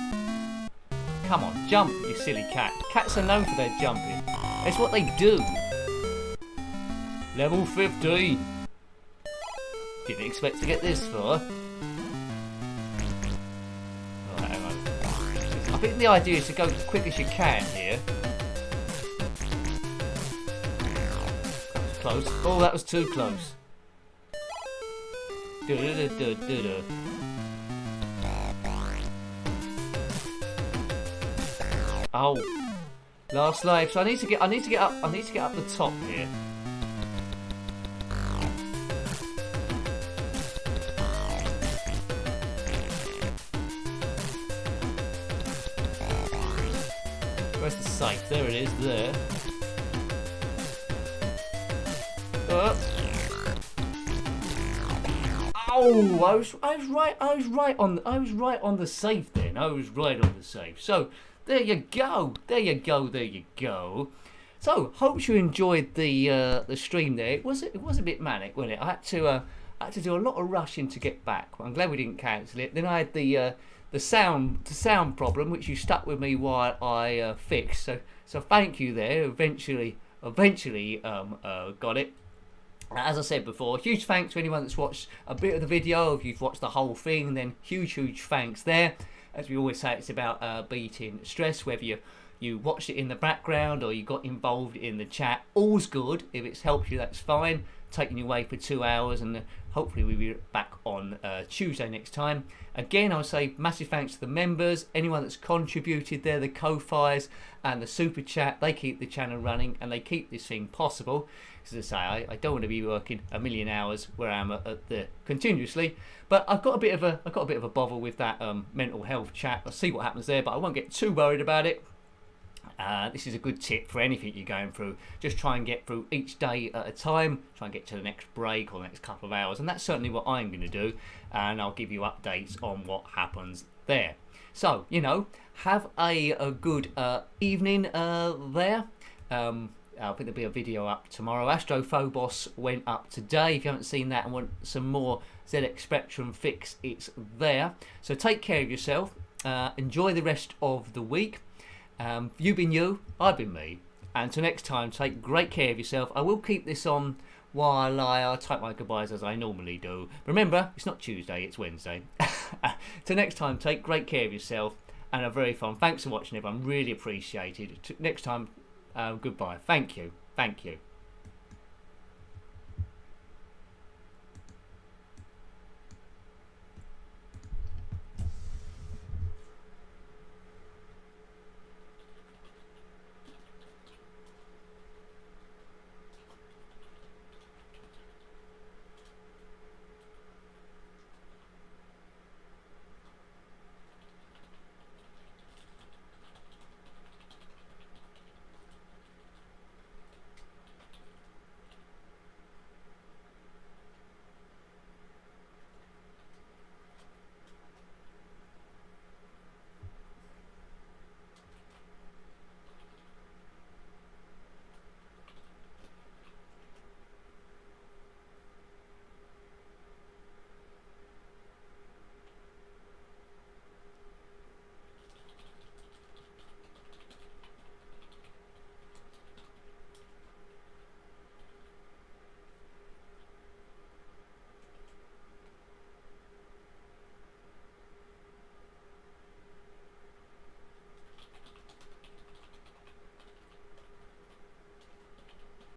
Come on, jump, you silly cat. Cats are known for their jumping. It's what they do. Level 15. Didn't expect to get this far. Right, hang on. I think the idea is to go as quick as you can here. That was close. Oh, that was too close. Oh, last life. So I need to get up the top here. Where's the safe? There it is. There. Oh, I was right on the safe then. I was right on the safe. So there you go. So, hope you enjoyed the stream there. It was a bit manic, wasn't it? I had to do a lot of rushing to get back. I'm glad we didn't cancel it. Then I had the sound problem, which you stuck with me while I fixed. So thank you there. Eventually got it. As I said before, huge thanks to anyone that's watched a bit of the video. If you've watched the whole thing, then huge thanks there. As we always say, it's about beating stress, whether you watched it in the background or you got involved in the chat. All's good. If it's helped you, that's fine. Taking you away for 2 hours, and hopefully we'll be back on Tuesday next time. Again, I would say massive thanks to the members, anyone that's contributed there, the Ko-Fis and the Super Chat. They keep the channel running and they keep this thing possible. As I say, I don't want to be working a million hours where I'm at the continuously, but I've got a bit of a bother with that mental health chat. I'll see what happens there, but I won't get too worried about it. This is a good tip for anything you're going through. Just try and get through each day at a time. Try and get to the next break or the next couple of hours, and that's certainly what I'm going to do. And I'll give you updates on what happens there. So, have a good evening there. I think there'll be a video up tomorrow. Astrophobos went up today. If you haven't seen that and want some more ZX Spectrum fix, it's there. So take care of yourself. Enjoy the rest of the week. You've been you, I've been me. And until next time, take great care of yourself. I will keep this on while I type my goodbyes as I normally do. Remember, it's not Tuesday, it's Wednesday. Till next time, take great care of yourself and are very fun. Thanks for watching, everyone. Really appreciate it. Next time, goodbye. Thank you.